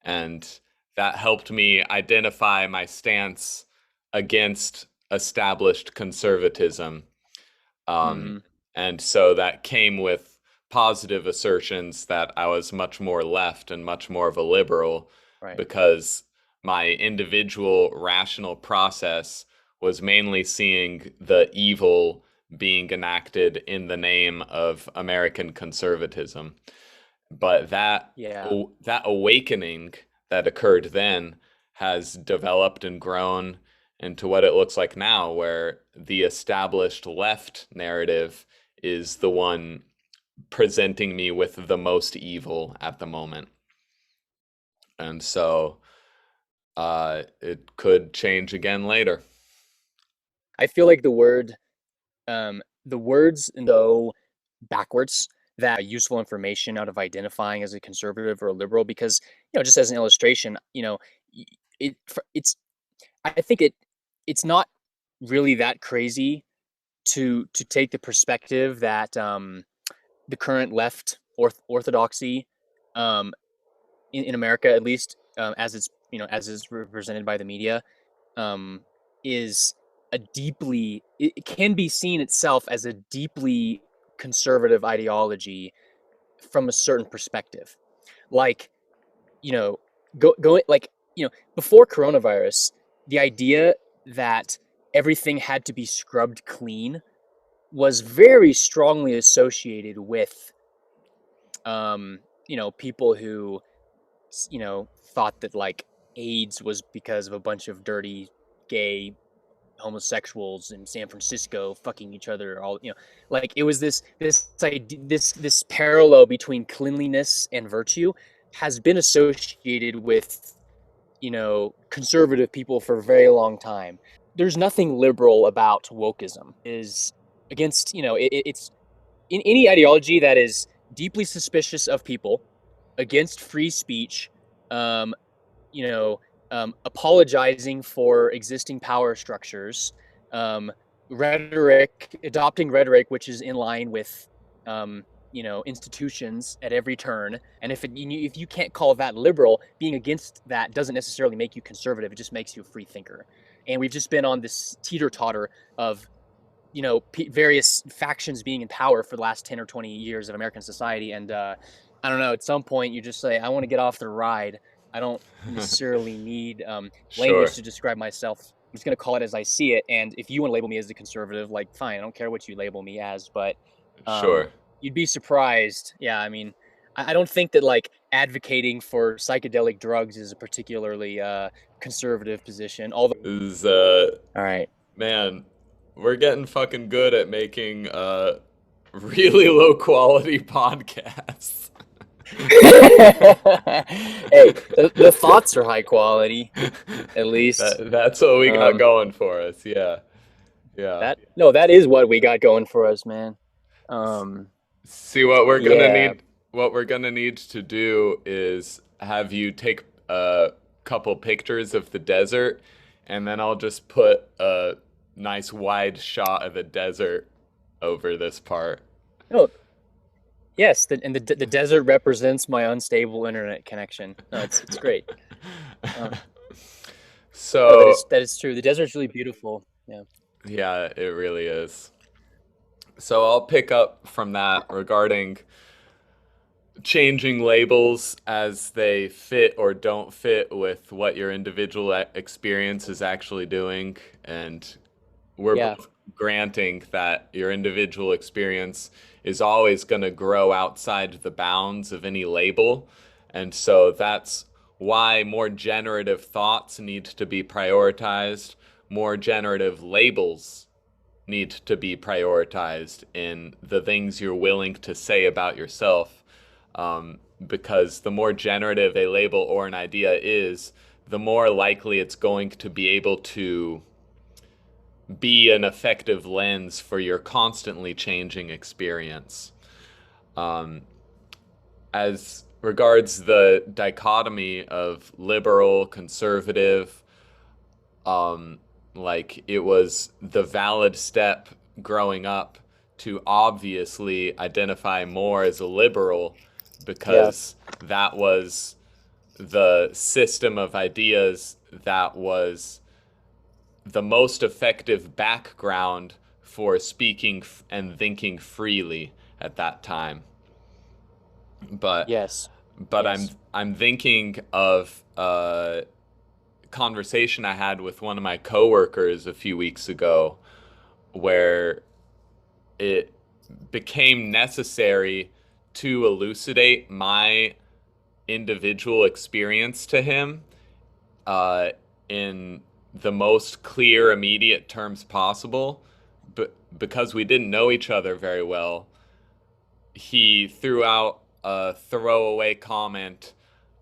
and that helped me identify my stance against established conservatism. Um, hmm and so that came with positive assertions that I was much more left and much more of a liberal Right. because my individual rational process was mainly seeing the evil being enacted in the name of American conservatism. But Yeah. that awakening that occurred then has developed and grown into what it looks like now, where the established left narrative is the one presenting me with the most evil at the moment. And so it could change again later. I feel like the words go backwards that useful information out of identifying as a conservative or a liberal because just as an illustration it it's I think it's not really that crazy to take the perspective that the current left orthodoxy um, in America at least as it's as is represented by the media um, is a deeply it can be seen itself as a deeply conservative ideology from a certain perspective. Like, you know, go like, before coronavirus, the idea that everything had to be scrubbed clean was very strongly associated with people who thought that like AIDS was because of a bunch of dirty gay homosexuals in San Francisco fucking each other all like it was this parallel between cleanliness and virtue has been associated with conservative people for a very long time. There's nothing liberal about wokeism is against it's in any ideology that is deeply suspicious of people, against free speech, um, apologizing for existing power structures, um, adopting rhetoric which is in line with, institutions at every turn. And if you can't call that liberal, being against that doesn't necessarily make you conservative. It just makes you a free thinker. And we've just been on this teeter totter of various factions being in power for the last 10 or 20 years of American society. And I don't know, at some point you just say, I want to get off the ride. I don't necessarily need language Sure, to describe myself. I'm just going to call it as I see it. And if you want to label me as a conservative, like, fine, I don't care what you label me as, but um, sure. you'd be surprised. Yeah, I mean, I don't think that like advocating for psychedelic drugs is a particularly conservative position. Although, Is all right. man, we're getting fucking good at making really low quality podcasts. Hey, the thoughts are high quality, at least. That's what we got Um, going for us. Yeah. Yeah. that no, that is what we got going for us, man. Um, See what we're gonna yeah. need. What we're gonna need to do is have you take a couple pictures of the desert, and then I'll just put a nice wide shot of the desert over this part. No, yes, and the desert represents my unstable internet connection. No, it's great. Um, no, So that is true. The desert's really beautiful. Yeah. yeah, it really is. So I'll pick up from that regarding changing labels as they fit or don't fit with what your individual experience is actually doing. And we're Yeah. both granting that your individual experience is always going to grow outside the bounds of any label. And so that's why more generative thoughts need to be prioritized, more generative labels need to be prioritized in the things you're willing to say about yourself. Because the more generative a label or an idea is, the more likely it's going to be able to be an effective lens for your constantly changing experience. As regards the dichotomy of liberal, conservative, like it was the valid step growing up to obviously identify more as a liberal Yeah. because that was the system of ideas that was the most effective background for speaking and thinking freely at that time. But Yes. but I'm Yes. I'm thinking of a conversation I had with one of my coworkers a few weeks ago where it became necessary to elucidate my individual experience to him uh, in the most clear, immediate terms possible. But because we didn't know each other very well, he threw out a throwaway comment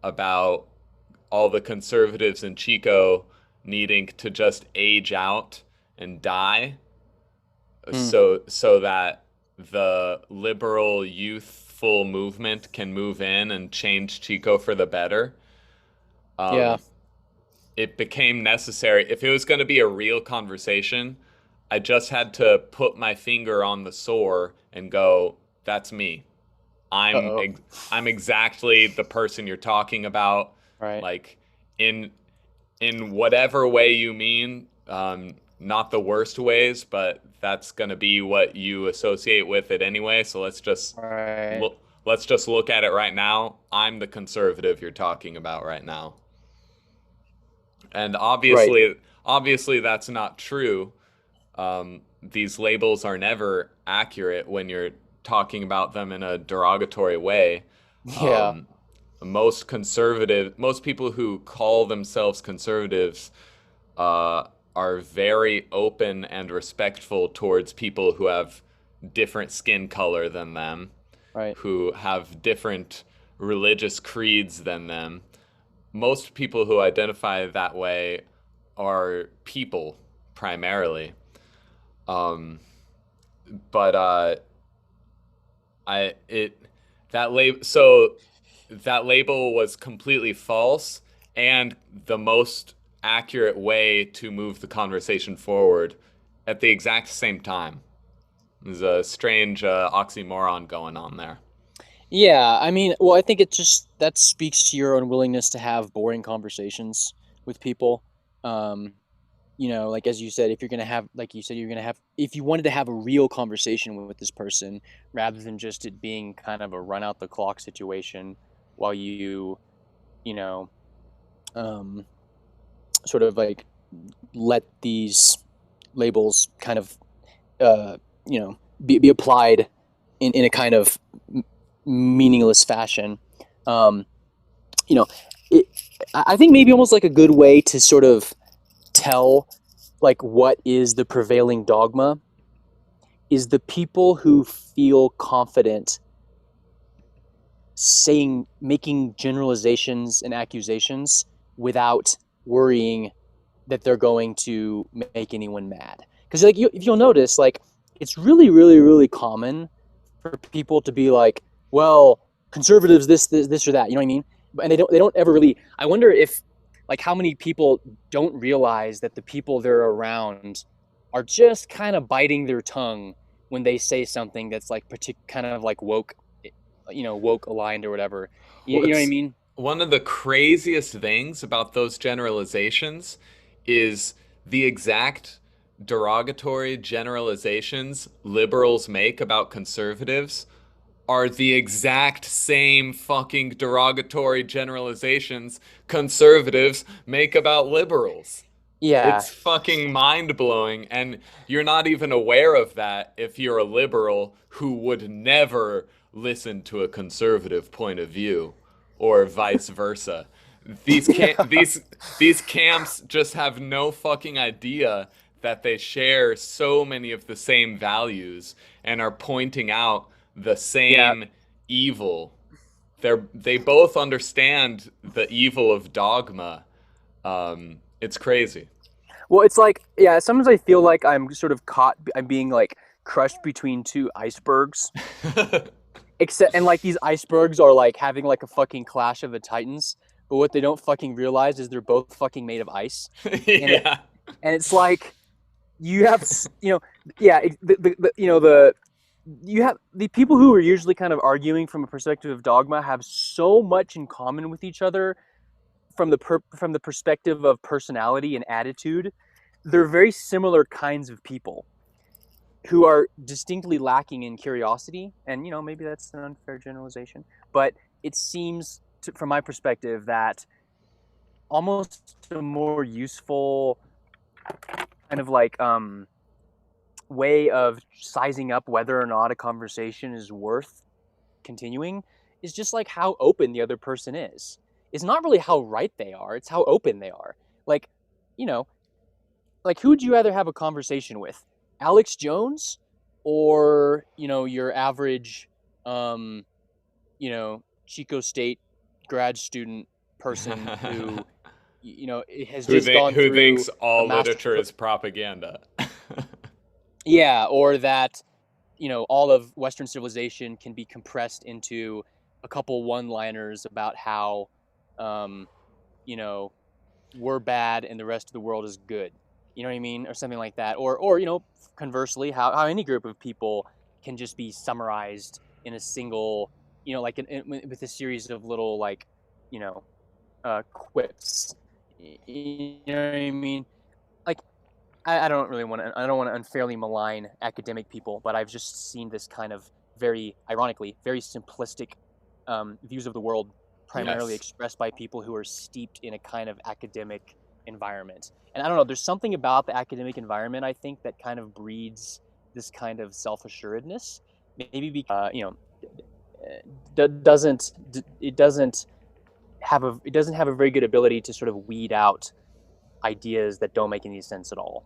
about all the conservatives in Chico needing to just age out and die Hmm. so that the liberal youthful movement can move in and change Chico for the better. Yeah. It became necessary. If it was going to be a real conversation, I just had to put my finger on the sore and go, that's me. I'm Uh-oh. ex- I'm exactly the person you're talking about. Right. Like in in whatever way you mean, not the worst ways, but that's gonna be what you associate with it anyway. So Right. let's just look at it right now. I'm the conservative you're talking about right now. And Right. obviously that's not true. These labels are never accurate when you're talking about them in a derogatory way. Yeah. Um, most people who call themselves conservatives uh, are very open and respectful towards people who have different skin color than them, Right. who have different religious creeds than them. Most people who identify that way are people primarily. Um, but I it that label so that label was completely false and the most accurate way to move the conversation forward at the exact same time. There's a strange oxymoron going on there. Yeah, I mean, well, I think it just that speaks to your unwillingness to have boring conversations with people. Um, like as you said, if you're gonna have, like you said, you're gonna have, if you wanted to have a real conversation with this person, rather than just it being kind of a run out the clock situation, while you know, um, sort of like let these labels kind of, uh, be applied in a kind of meaningless fashion. Um, you know, it, I think maybe almost like a good way to sort of tell like what is the prevailing dogma is the people who feel confident saying making generalizations and accusations without worrying that they're going to make anyone mad. Because like if you'll notice, like it's really, really, really common for people to be like, well, conservatives, this or that. You know what I mean? And they don't ever really. I wonder if like how many people don't realize that the people they're around are just kind of biting their tongue when they say something that's like kind of like woke, woke aligned or whatever. You know what I What's mean? one of the craziest things about those generalizations is the exact derogatory generalizations liberals make about conservatives are the exact same fucking derogatory generalizations conservatives make about liberals. Yeah, It's fucking mind blowing, and you're not even aware of that if you're a liberal who would never listen to a conservative point of view, or vice versa. These camps just have no fucking idea that they share so many of the same values and are pointing out the yeah. same evil. They both understand the evil of dogma. It's crazy. Well, it's like, yeah, sometimes I feel like I'm sort of caught, I'm being like crushed between two icebergs. Except, and like these icebergs are like having like a fucking clash of the titans, but what they don't fucking realize is they're both fucking made of ice. And it, Yeah. and it's like, you have, yeah, you have the people who are usually kind of arguing from a perspective of dogma have so much in common with each other from the perspective of personality and attitude. They're very similar kinds of people who are distinctly lacking in curiosity, and maybe that's an unfair generalization, but it seems from my perspective that almost a more useful kind of like way of sizing up whether or not a conversation is worth continuing is just like how open the other person is. It's not really how right they are, it's how open they are. Like, you know, like who would you rather have a conversation with? Alex Jones or, your average Chico State grad student person who has just gone Who through thinks a all master's literature is propaganda? yeah, or that all of Western civilization can be compressed into a couple one-liners about how, um, you know, we're bad and the rest of the world is good. You know what I mean, or something like that. Or conversely, how any group of people can just be summarized in a single, like with a series of little like, you know, quips. You know what I mean? Like I don't really want to. I don't want to unfairly malign academic people, but I've just seen this kind of very, ironically, very simplistic views of the world, primarily Yes. expressed by people who are steeped in a kind of academic environment. And I don't know. There's something about the academic environment I think that kind of breeds this kind of self-assuredness. Maybe because doesn't it doesn't have a very good ability to sort of weed out ideas that don't make any sense at all.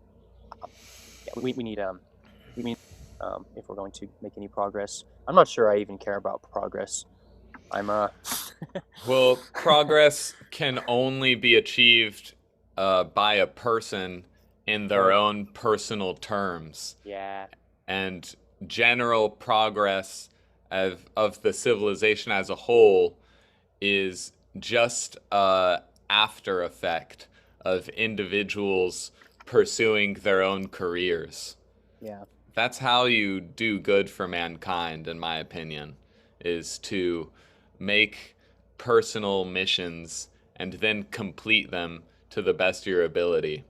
Yeah, we need if we're going to make any progress. I'm not sure I even care about progress. I'm Well, progress can only be achieved by a person in their right. own personal terms. Yeah. And general progress of the civilization as a whole is just a after effect of individuals pursuing their own careers. Yeah. That's how you do good for mankind, in my opinion, is to make personal missions and then complete them to the best of your ability.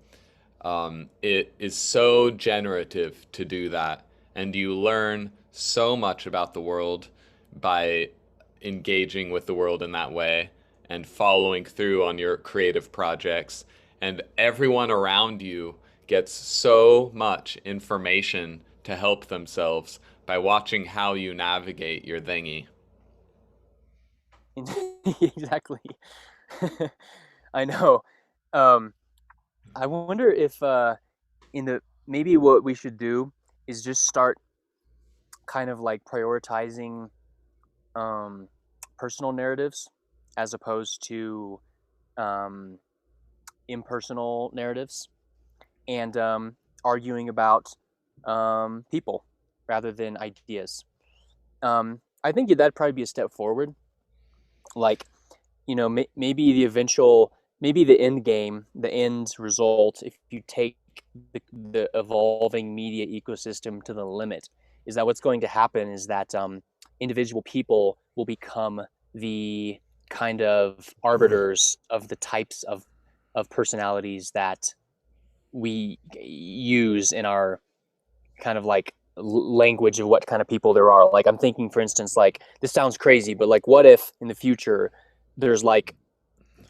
It is so generative to do that, and you learn so much about the world by engaging with the world in that way and following through on your creative projects. And everyone around you gets so much information to help themselves by watching how you navigate your thingy. Exactly. I know. Um, I wonder if in the maybe what we should do is just start kind of like prioritizing um, personal narratives as opposed to um, impersonal narratives, and arguing about people rather than ideas. I think that'd probably be a step forward. Like, maybe maybe the end game, the end result, if you take the evolving media ecosystem to the limit, is that what's going to happen is that individual people will become the kind of arbiters of the types of personalities that we use in our kind of like language of what kind of people there are. Like I'm thinking, for instance, like this sounds crazy, but like what if in the future there's like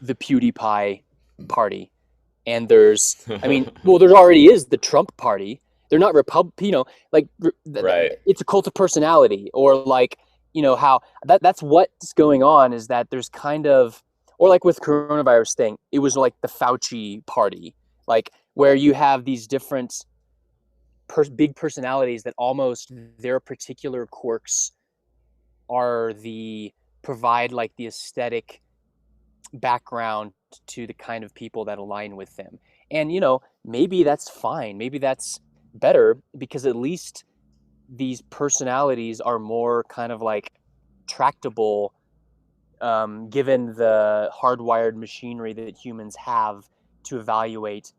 the PewDiePie party, and there's, I mean, well, there already is the Trump party. They're not like Right. it's a cult of personality, or like how that's what's going on is that there's kind of, or like with coronavirus thing, it was like the Fauci party, like where you have these different big personalities that almost their particular quirks are the provide like the aesthetic background to the kind of people that align with them. And maybe that's fine. Maybe that's better because at least these personalities are more kind of like tractable, given the hardwired machinery that humans have to evaluate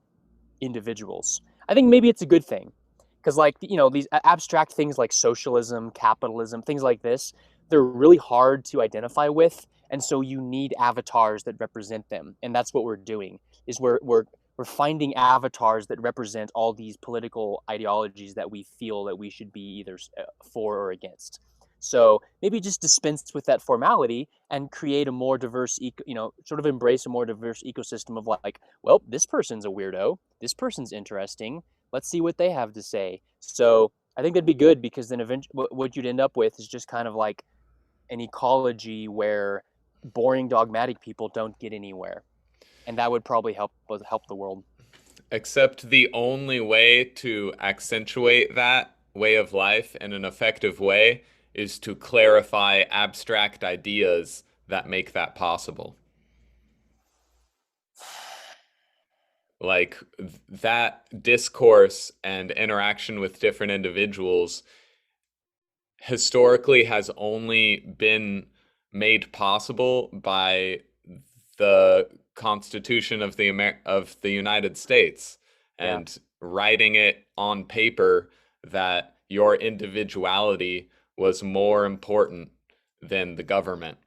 individuals. I think maybe it's a good thing because, like, these abstract things like socialism, capitalism, things like this, they're really hard to identify with, and so you need avatars that represent them, and that's what we're doing. Is we're finding avatars that represent all these political ideologies that we feel that we should be either for or against. So maybe just dispense with that formality and create a more diverse, sort of embrace a more diverse ecosystem of like, well, this person's a weirdo, this person's interesting, let's see what they have to say. So I think that'd be good because then eventually what you'd end up with is just kind of like an ecology where boring dogmatic people don't get anywhere, and that would probably help the world. Except the only way to accentuate that way of life in an effective way is to clarify abstract ideas that make that possible. Like that discourse and interaction with different individuals historically has only been made possible by the Constitution of the United States Yeah. and writing it on paper that your individuality was more important than the government,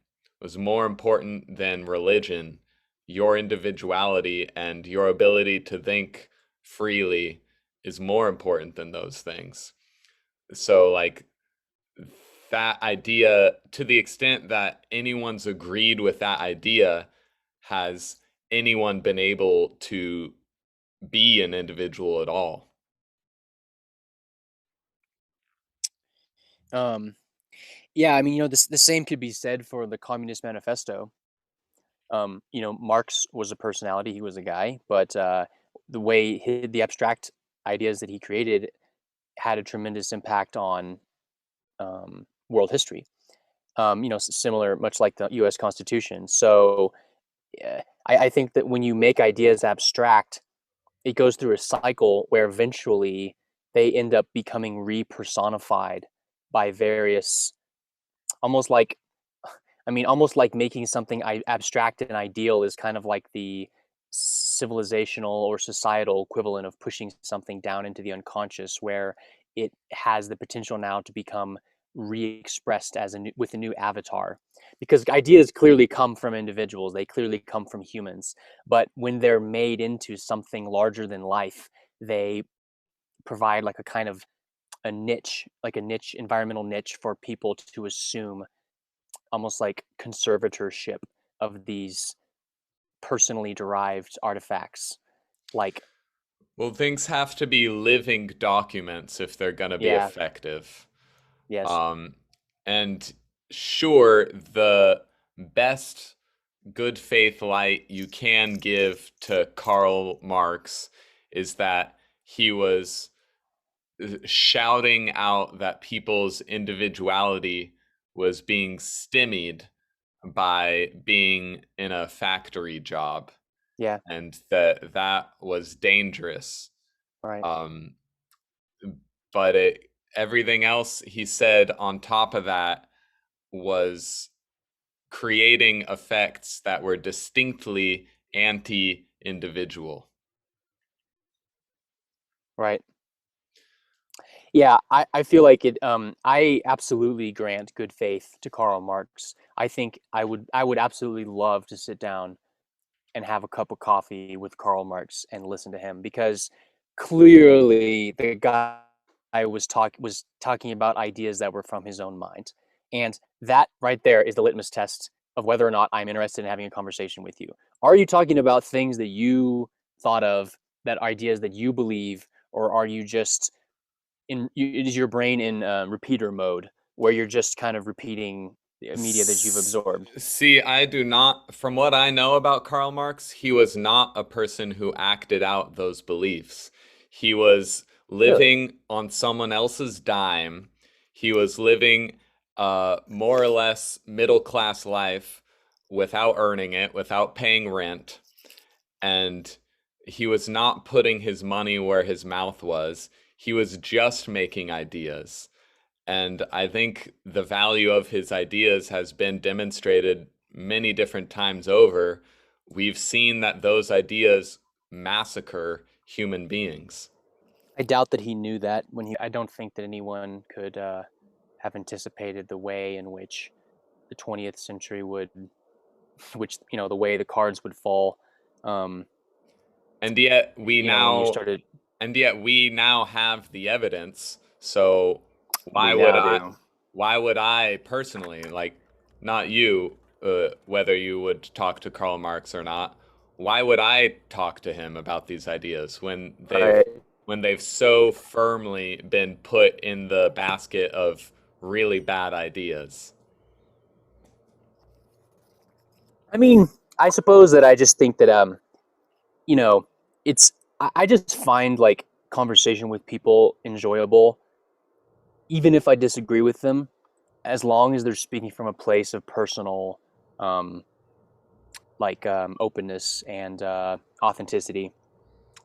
was more important than religion. Your individuality and your ability to think freely is more important than those things. So, like, that idea, to the extent that anyone's agreed with that idea, has anyone been able to be an individual at all? Um, yeah, I mean, the same could be said for the Communist Manifesto. Marx was a personality; he was a guy, but the way the abstract ideas that he created had a tremendous impact on world history. Similar, much like the U.S. Constitution. So, I think that when you make ideas abstract, it goes through a cycle where eventually they end up becoming repersonified by various, almost like, I mean, almost like making something abstract and ideal is kind of like the civilizational or societal equivalent of pushing something down into the unconscious, where it has the potential now to become re-expressed as with a new avatar. Because ideas clearly come from individuals, they clearly come from humans, but when they're made into something larger than life, they provide like a kind of a niche, like a niche, environmental niche for people to assume, almost like conservatorship of these personally derived artifacts. Like, Well, things have to be living documents if they're going to be yeah, effective. yes, Um, and sure, the best good faith light you can give to Karl Marx is that he was shouting out that people's individuality was being stymied by being in a factory job, Yeah, and that was dangerous. right. Um, but everything else he said on top of that was creating effects that were distinctly anti-individual. Right. Yeah, I feel like I absolutely grant good faith to Karl Marx. I think I would absolutely love to sit down and have a cup of coffee with Karl Marx and listen to him, because clearly the guy was talking about ideas that were from his own mind. And that right there is the litmus test of whether or not I'm interested in having a conversation with you. Are you talking about things that you thought of, that ideas that you believe, or are you just is your brain in repeater mode where you're just kind of repeating the media that you've absorbed? See, I do not, from what I know about Karl Marx, he was not a person who acted out those beliefs. He was Really? living on someone else's dime. He was living a more or less middle class life without earning it, without paying rent. And he was not putting his money where his mouth was. He was just making ideas. And I think the value of his ideas has been demonstrated many different times over. We've seen that those ideas massacre human beings. I doubt that he knew that when he. I don't think that anyone could have anticipated the way in which the 20th century would, which the way the cards would fall. Um, And yet we when you now started, and yet we now have the evidence. So why we would now I do. why would I personally, like, not you, whether you would talk to Karl Marx or not, why would I talk to him about these ideas Right. when they've so firmly been put in the basket of really bad ideas? I mean, I suppose that I just think that you know, it's I just find like conversation with people enjoyable, even if I disagree with them, as long as they're speaking from a place of personal, um, openness and authenticity.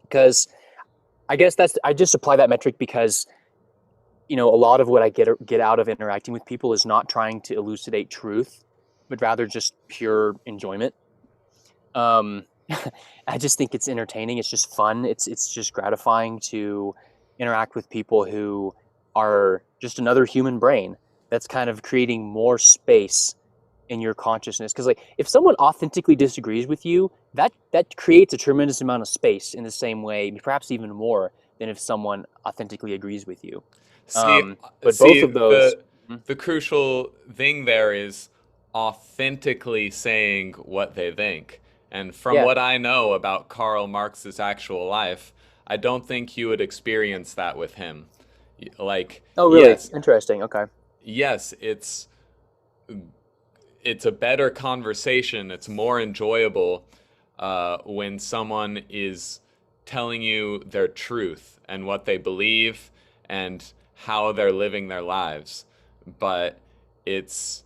Because I guess I just apply that metric because a lot of what I get out of interacting with people is not trying to elucidate truth, but rather just pure enjoyment. Um, I just think it's entertaining. It's just fun. It's just gratifying to interact with people who are just another human brain that's kind of creating more space in your consciousness. Because like if someone authentically disagrees with you, that creates a tremendous amount of space in the same way, perhaps even more than if someone authentically agrees with you. See, But both see of those, the crucial thing there is authentically saying what they think. And from yeah. what I know about Karl Marx's actual life, I don't think you would experience that with him. Like, Oh, really? yes, Interesting. Okay. yes, it's a better conversation. It's more enjoyable when someone is telling you their truth and what they believe and how they're living their lives. But it's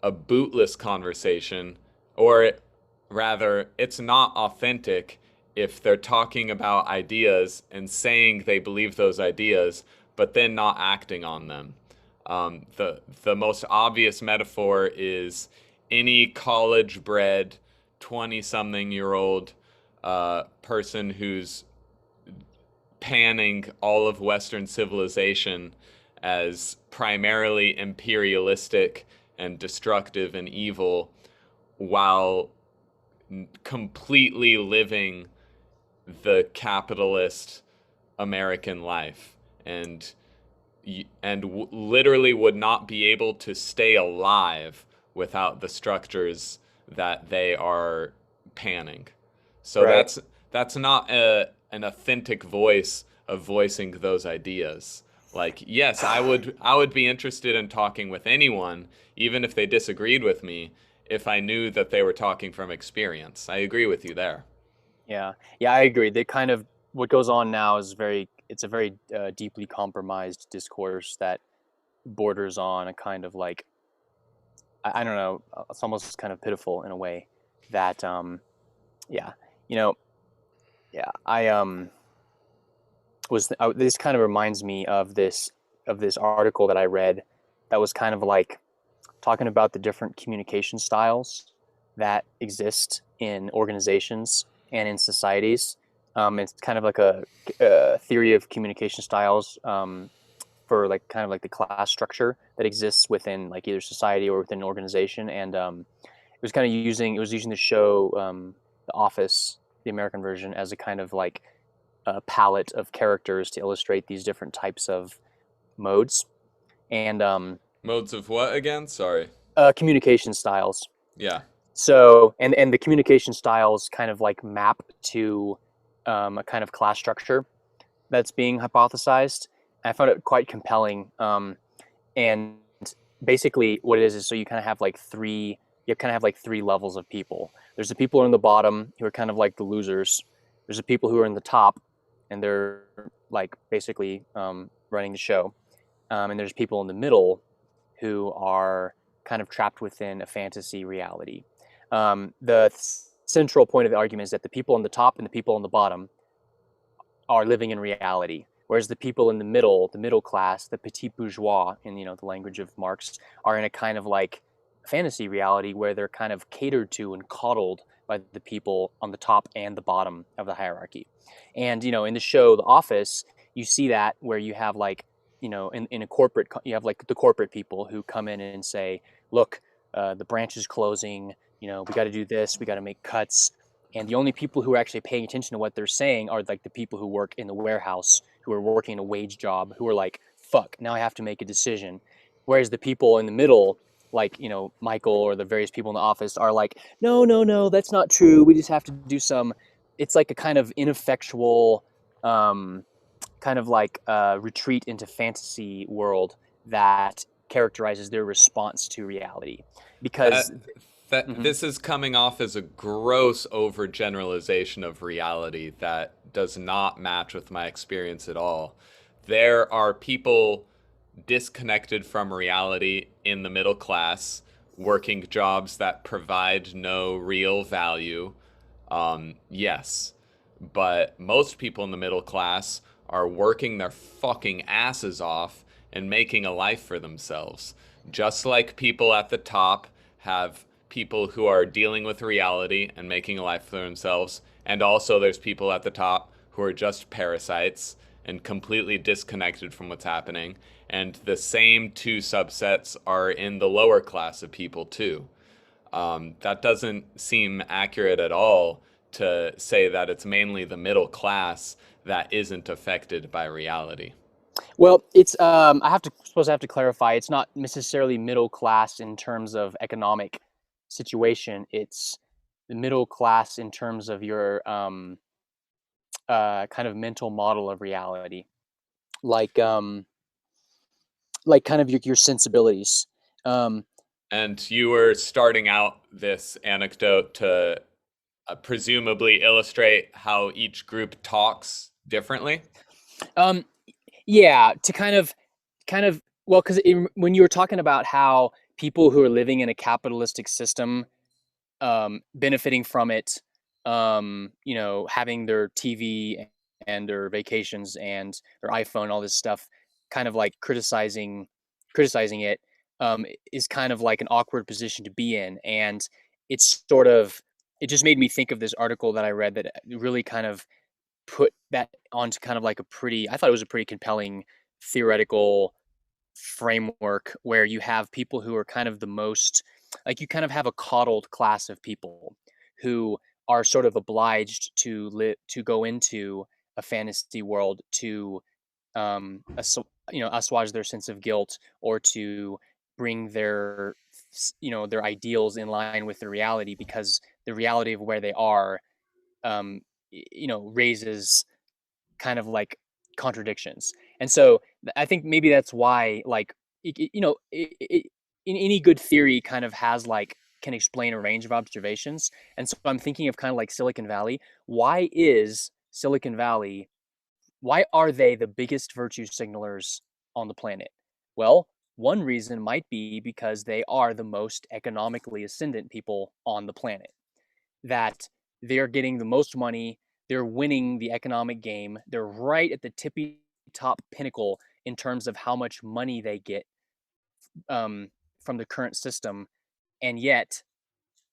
a bootless conversation, or rather, it's not authentic if they're talking about ideas and saying they believe those ideas, but then not acting on them. The most obvious metaphor is any college bred 20-something-year-old person who's panning all of Western civilization as primarily imperialistic and destructive and evil, while completely living the capitalist American life, and literally would not be able to stay alive without the structures that they are panning. So Right. that's not an authentic voice of voicing those ideas. Like, yes, I would be interested in talking with anyone, even if they disagreed with me, if I knew that they were talking from experience. I agree with you there. Yeah, yeah, I agree. They kind of what goes on now is it's a very deeply compromised discourse that borders on a kind of like I don't know, it's almost kind of pitiful in a way that yeah, you know, yeah, this kind of reminds me of this article that I read that was kind of like talking about the different communication styles that exist in organizations and in societies. It's kind of like a theory of communication styles for like kind of like the class structure that exists within like either society or within an organization. And it was using the show The Office, the American version, as a kind of like a palette of characters to illustrate these different types of modes and Modes of what again? Sorry. communication styles. Yeah. So and the communication styles kind of like map to a kind of class structure that's being hypothesized. I found it quite compelling. And basically, what it is so you kind of have like three levels of people. There's the people in the bottom who are kind of like the losers. There's the people who are in the top, and they're like basically running the show. And there's people in the middle who are kind of trapped within a fantasy reality. The central point of the argument is that the people on the top and the people on the bottom are living in reality, whereas the people in the middle class, the petit bourgeois, in the language of Marx, are in a kind of like fantasy reality where they're kind of catered to and coddled by the people on the top and the bottom of the hierarchy. And in the show The Office, you see that where you have like in a corporate you have like the corporate people who come in and say, look, the branch is closing, we got to do this, we got to make cuts, and the only people who are actually paying attention to what they're saying are like the people who work in the warehouse, who are working a wage job, who are like, fuck, now I have to make a decision. Whereas the people in the middle, like, Michael or the various people in the office are like, no, no, no, that's not true. We just have to do some, it's like a kind of ineffectual, um, kind of like retreat into fantasy world that characterizes their response to reality. That Because, that mhm. this is coming off as a gross overgeneralization of reality that does not match with my experience at all. There are people disconnected from reality in the middle class, working jobs that provide no real value. Yes, but most people in the middle class are working their fucking asses off and making a life for themselves. Just like people at the top have people who are dealing with reality and making a life for themselves, and also there's people at the top who are just parasites and completely disconnected from what's happening. And the same two subsets are in the lower class of people too. That doesn't seem accurate at all to say that it's mainly the middle class that isn't affected by reality. Well, it's I have to clarify. It's not necessarily middle class in terms of economic situation. It's the middle class in terms of your kind of mental model of reality, like kind of your sensibilities. Um, And you were starting out this anecdote to presumably illustrate how each group talks differently. um, yeah, to well, because when you were talking about how people who are living in a capitalistic system benefiting from it, having their TV and their vacations and their iPhone, all this stuff, kind of like criticizing it, is kind of like an awkward position to be in. And it's sort of, it just made me think of this article that I read that really kind of put that onto kind of like I thought it was a pretty compelling theoretical framework where you have people who are kind of the most like you kind of have a coddled class of people who are sort of obliged to go into a fantasy world to assuage their sense of guilt or to bring their ideals in line with the reality because the reality of where they are raises kind of like contradictions. And so I think maybe that's why, like, in any good theory kind of has like can explain a range of observations. And so I'm thinking of kind of like Silicon Valley. Why is Silicon Valley, why are they the biggest virtue signalers on the planet? Well, one reason might be because they are the most economically ascendant people on the planet, that they're getting the most money, they're winning the economic game, they're right at the tippy top pinnacle in terms of how much money they get um, from the current system, and yet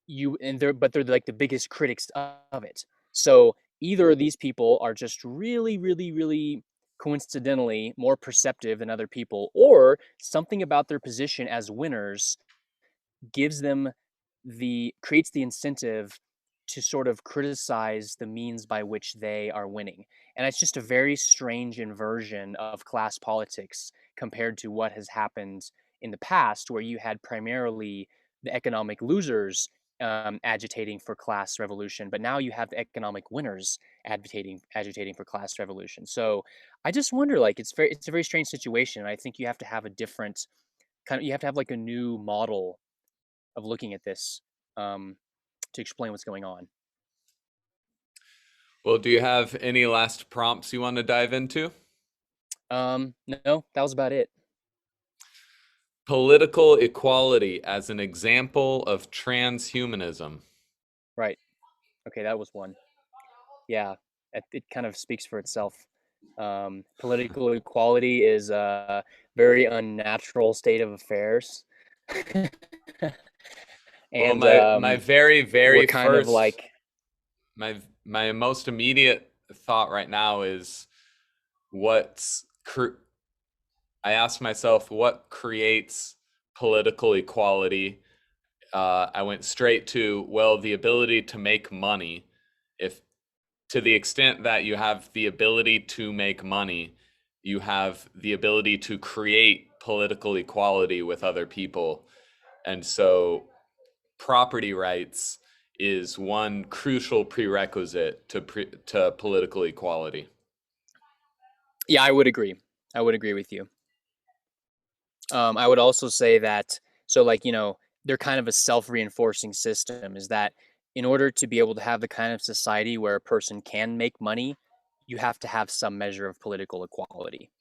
they're like the biggest critics of it. So either these people are just really, really, really coincidentally more perceptive than other people, or something about their position as winners gives them the creates the incentive to sort of criticize the means by which they are winning. And it's just a very strange inversion of class politics compared to what has happened in the past, where you had primarily the economic losers agitating for class revolution, but now you have the economic winners agitating for class revolution. So I just wonder, like, it's a very strange situation. I think you have to have a different you have to have like a new model of looking at this um, to explain what's going on. Well, do you have any last prompts you want to dive into? No, that was about it. Political equality as an example of transhumanism. Right. Okay, that was one. Yeah, it kind of speaks for itself. Political equality is a very unnatural state of affairs. Well, And my very we're very kind of first like, my most immediate thought right now is what's I asked myself what creates political equality. I went straight to, well, the ability to make money. If to the extent that you have the ability to make money, you have the ability to create political equality with other people. And so property rights is one crucial prerequisite to political equality. yeah, I would agree. I would agree with you. I would also say that, so like, they're kind of a self-reinforcing system, is that in order to be able to have the kind of society where a person can make money, you have to have some measure of political equality.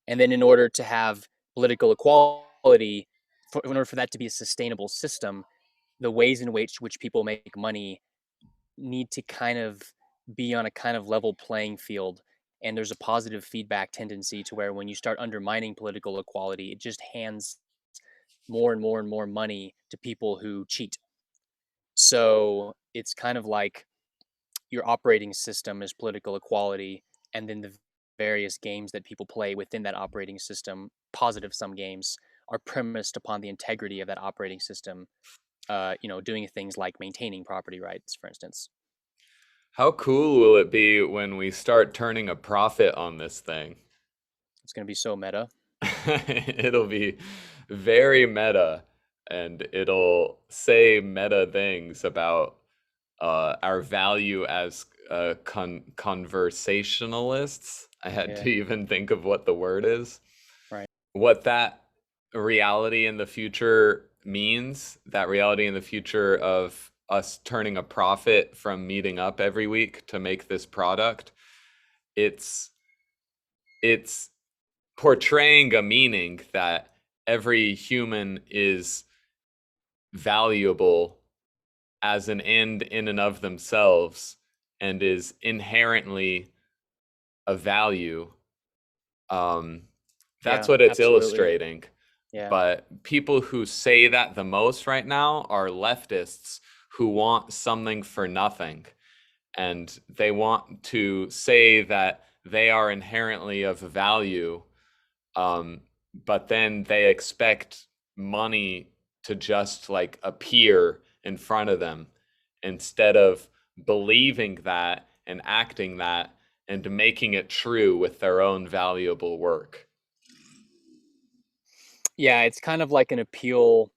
And then in order to have political equality, in order for that to be a sustainable system, the ways in which people make money need to kind of be on a kind of level playing field. And there's a positive feedback tendency to where when you start undermining political equality, it just hands more and more and more money to people who cheat. So it's kind of like your operating system is political equality, and then the various games that people play within that operating system, positive sum games, are premised upon the integrity of that operating system. Doing things like maintaining property rights, for instance. How cool will it be when we start turning a profit on this thing? It's going to be so meta. It'll be very meta, and it'll say meta things about our value as conversationalists. I had Yeah. to even think of what the word is. Right. What that reality in the future means, that reality in the future of us turning a profit from meeting up every week to make this product, it's it's portraying a meaning that every human is valuable as an end in and of themselves and is inherently a value. Um, that's Yeah, what it's absolutely. illustrating. Yeah. But people who say that the most right now are leftists who want something for nothing. And they want to say that they are inherently of value, um, but then they expect money to just like appear in front of them instead of believing that and acting that and making it true with their own valuable work. Yeah, it's kind of like an appeal.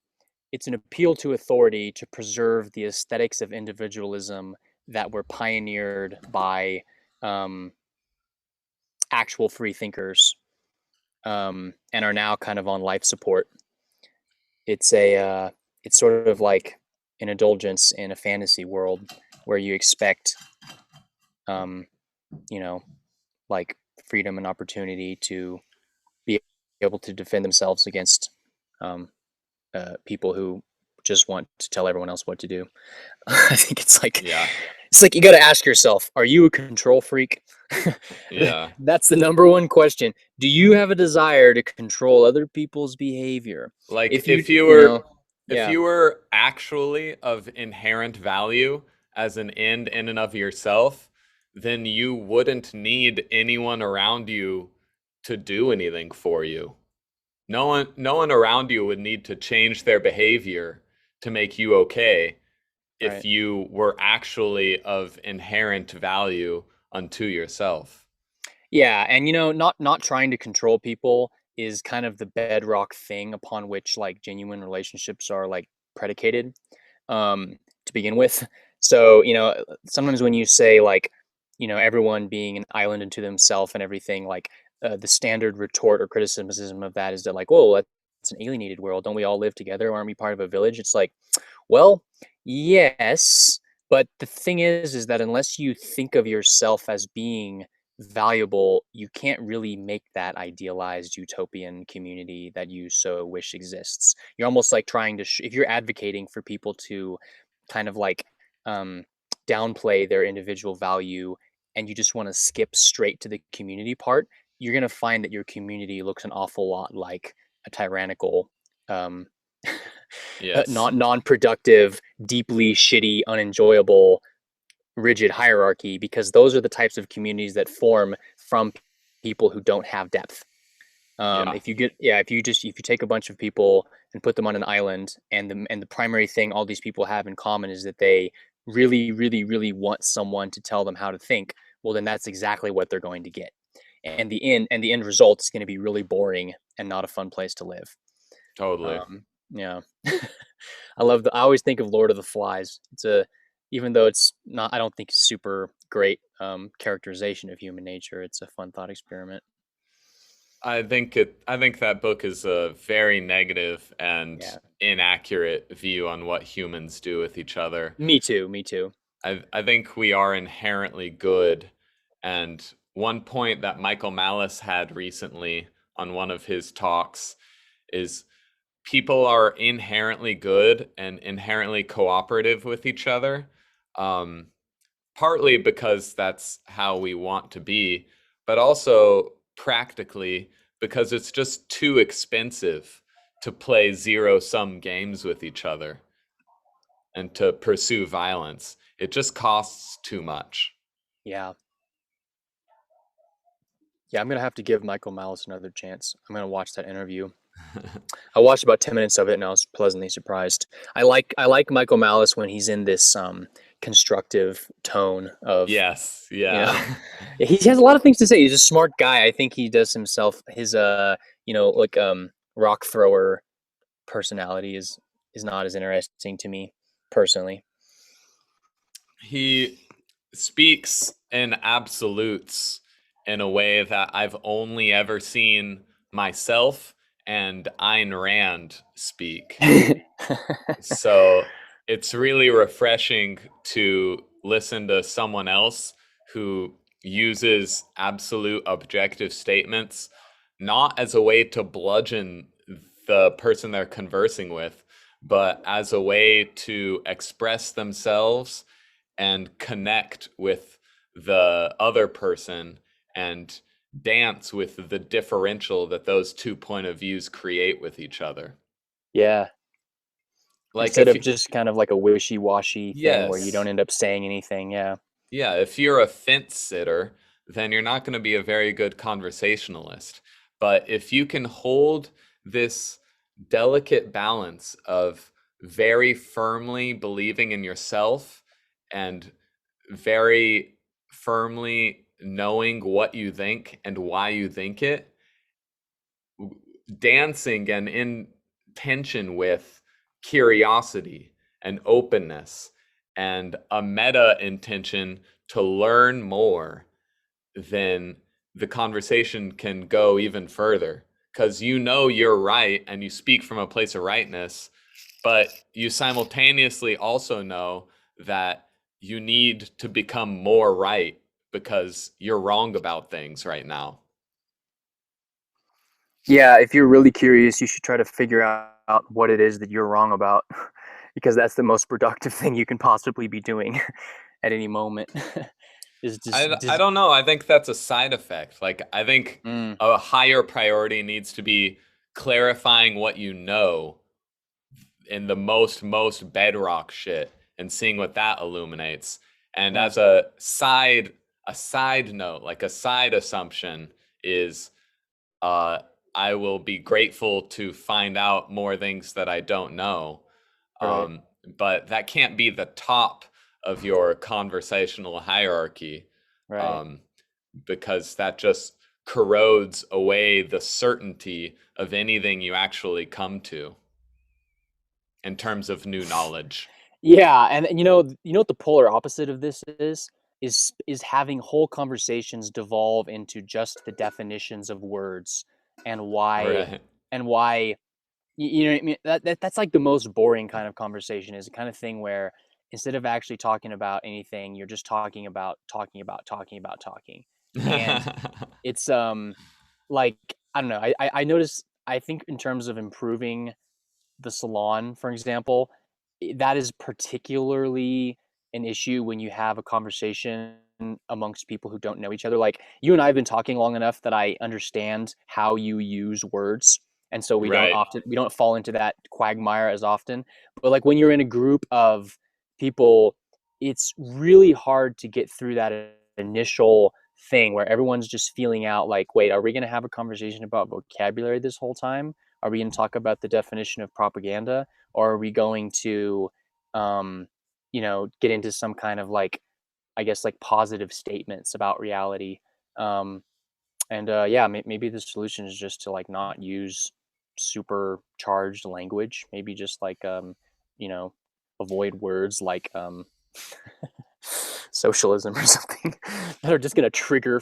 It's an appeal to authority to preserve the aesthetics of individualism that were pioneered by um, actual free thinkers, and are now kind of on life support. It's a it's sort of like an indulgence in a fantasy world where you expect, um, you know, like freedom and opportunity to be able to defend themselves against um, people who just want to tell everyone else what to do. I think Yeah. it's like you got to ask yourself, are you a control freak? Yeah. That's the number one question. Do you have a desire to control other people's behavior? Like If you know, if yeah, you were actually of inherent value as an end in and of yourself, then you wouldn't need anyone around you to do anything for you. No one around you would need to change their behavior to make you okay if right. you were actually of inherent value unto yourself. Yeah, and not trying to control people is kind of the bedrock thing upon which like genuine relationships are like predicated, to begin with. So, sometimes when you say like, everyone being an island unto themselves and everything, like the standard retort or criticism of that is that like, whoa, that's an alienated world. Don't we all live together? Aren't we part of a village? It's like, well, yes, but the thing is that unless you think of yourself as being valuable, you can't really make that idealized utopian community that you so wish exists. You're almost like trying to, if you're advocating for people to kind of like um, downplay their individual value and you just want to skip straight to the community part, you're going to find that your community looks an awful lot like a tyrannical, um, Yes. not non-productive, deeply shitty, unenjoyable, rigid hierarchy, because those are the types of communities that form from people who don't have depth. Yeah. If you take a bunch of people and put them on an island, and the primary thing all these people have in common is that they really, really, really want someone to tell them how to think, well, then that's exactly what they're going to get. And the end result is going to be really boring and not a fun place to live. Totally. Yeah. I always think of Lord of the Flies. Even though it's not, I don't think super great characterization of human nature. It's a fun thought experiment. I think that book is a very negative and Yeah. inaccurate view on what humans do with each other. Me too. Me too. I think we are inherently good. And one point that Michael Malice had recently on one of his talks is people are inherently good and inherently cooperative with each other. Um, Partly because that's how we want to be, but also practically because it's just too expensive to play zero sum games with each other and to pursue violence. It just costs too much. Yeah. Yeah. I'm gonna have to give Michael Malice another chance. I'm gonna watch that interview. I watched about 10 minutes of it and I was pleasantly surprised. I like Michael Malice when he's in this constructive tone of Yes, you know yeah. he has a lot of things to say. He's a smart guy. I think he does himself his like rock thrower personality is not as interesting to me personally. He speaks in absolutes in a way that I've only ever seen myself and Ayn Rand speak. So it's really refreshing to listen to someone else who uses absolute objective statements not as a way to bludgeon the person they're conversing with, but as a way to express themselves and connect with the other person and dance with the differential that those two point of views create with each other. Yeah, Like instead if of you, just kind of like a wishy-washy thing where you don't yes, end up saying anything. Yeah. yeah, if you're a fence sitter, then you're not going to be a very good conversationalist. But if you can hold this delicate balance of very firmly believing in yourself and very firmly knowing what you think and why you think it, dancing and in tension with curiosity and openness and a meta intention to learn more, then the conversation can go even further because you know you're right and you speak from a place of rightness, But you simultaneously also know that you need to become more right because you're wrong about things right now. Yeah, if you're really curious, you should try to figure out what it is that you're wrong about, because that's the most productive thing you can possibly be doing at any moment. Is I don't know. I think that's a side effect. Like, I think mm, a higher priority needs to be clarifying what you know in the most bedrock shit and seeing what that illuminates. And yeah, as a side note, like a side assumption is uh I will be grateful to find out more things that I don't know. right, Um, but that can't be the top of your conversational hierarchy, right. um, because that just corrodes away the certainty of anything you actually come to in terms of new knowledge. Yeah, and you know what the polar opposite of this is having whole conversations devolve into just the definitions of words and why Right. and why you know what I mean? That's like the most boring kind of conversation is the kind of thing where instead of actually talking about anything, you're just talking. And it's like I don't know. I notice I think in terms of improving the salon, for example, that is particularly an issue when you have a conversation amongst people who don't know each other. Like you and I have been talking long enough that I understand how you use words, and so Right. we don't fall into that quagmire as often. But like when you're in a group of people, it's really hard to get through that initial thing where everyone's just feeling out like, wait, are we going to have a conversation about vocabulary this whole time? Are we going to talk about the definition of propaganda, or are we going to, um, get into some kind of like, I guess, like positive statements about reality? Um, and yeah, maybe the solution is just to like not use super charged language. Maybe just like, you know, avoid words like socialism or something that are just gonna trigger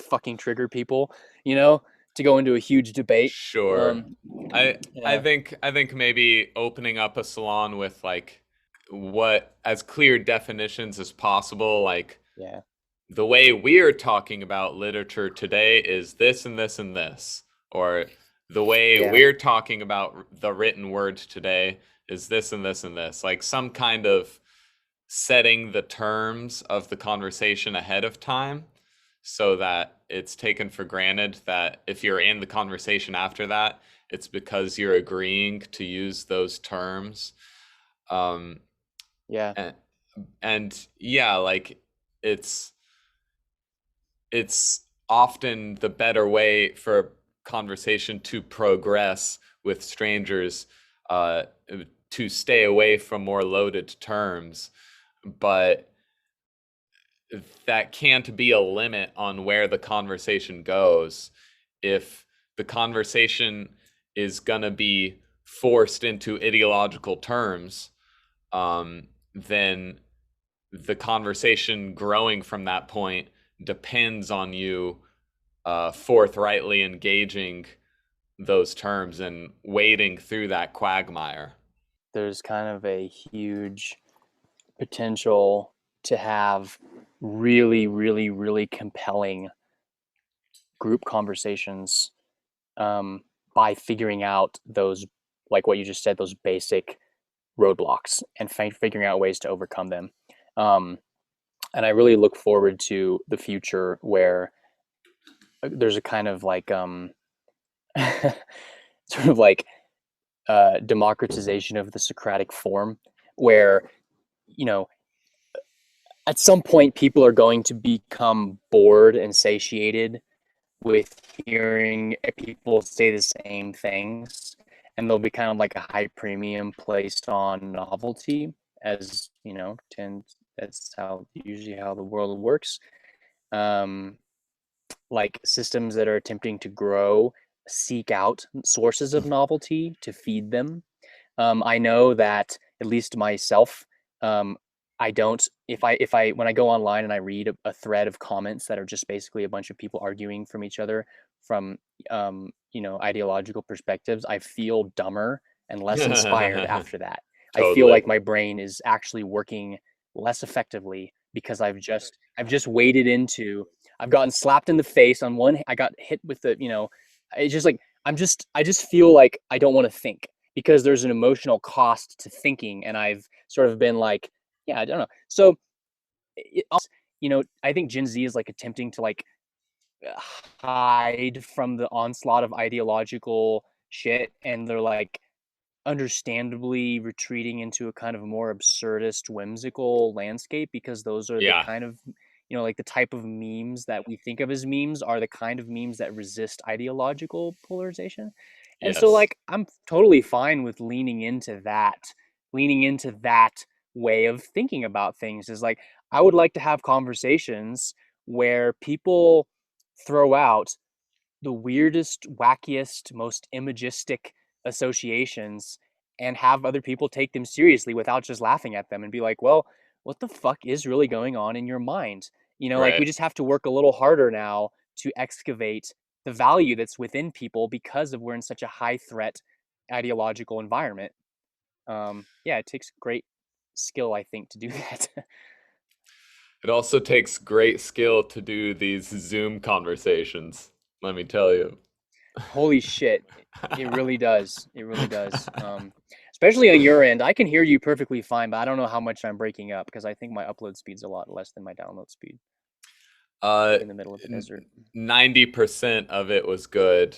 people, you know, to go into a huge debate. Sure. Um, I yeah, think maybe opening up a salon with like what as clear definitions as possible, like yeah, the way we're talking about literature today is this and this and this, or the way yeah. we're talking about the written word today is this and this and this. Like some kind of setting the terms of the conversation ahead of time so that it's taken for granted that if you're in the conversation after that, it's because you're agreeing to use those terms. Um, Yeah, and, and yeah, like it's it's often the better way for conversation to progress with strangers, uh, to stay away from more loaded terms. But that can't be a limit on where the conversation goes. If the conversation is going to be forced into ideological terms, then the conversation growing from that point depends on you forthrightly engaging those terms and wading through that quagmire. there's kind of a huge potential to have really, really, really compelling group conversations by figuring out those, like what you just said, those basic roadblocks and figuring out ways to overcome them. Um, and I really look forward to the future where there's a kind of like sort of like democratization of the Socratic form, where you know at some point people are going to become bored and satiated with hearing people say the same things, and there'll be kind of like a high premium placed on novelty, as tends that's how usually how the world works. um like systems that are attempting to grow seek out sources of novelty to feed them. I know that at least myself, um, I don't. If I when I go online and I read a thread of comments that are just basically a bunch of people arguing from each other from ideological perspectives, I feel dumber and less inspired after that. I feel Totally. like my brain is actually working less effectively because I've just waded into I've gotten slapped in the face on one. I got hit with the, it's just like I just feel like I don't want to think because there's an emotional cost to thinking, and I've sort of been like, yeah, I don't know. So, I think Gen Z is like attempting to like hide from the onslaught of ideological shit, and they're like understandably retreating into a kind of more absurdist, whimsical landscape because those are the Yeah. kind of, like the type of memes that we think of as memes are the kind of memes that resist ideological polarization. And so, Yes. like, I'm totally fine with leaning into that way of thinking about things. Is like, I would like to have conversations where people throw out the weirdest, wackiest, most imagistic associations and have other people take them seriously without just laughing at them and be like, well, what the fuck is really going on in your mind? Like we Right. just have to work a little harder now to excavate the value that's within people because of we're in such a high threat ideological environment. Yeah, it takes great skill, I think, to do that. It also takes great skill to do these Zoom conversations, let me tell you. Holy shit. It really does. It really does. Especially on your end. I can hear you perfectly fine, but I don't know how much I'm breaking up because I think my upload speed's a lot less than my download speed. Uh, Like in the middle of the desert. 90% of it was good.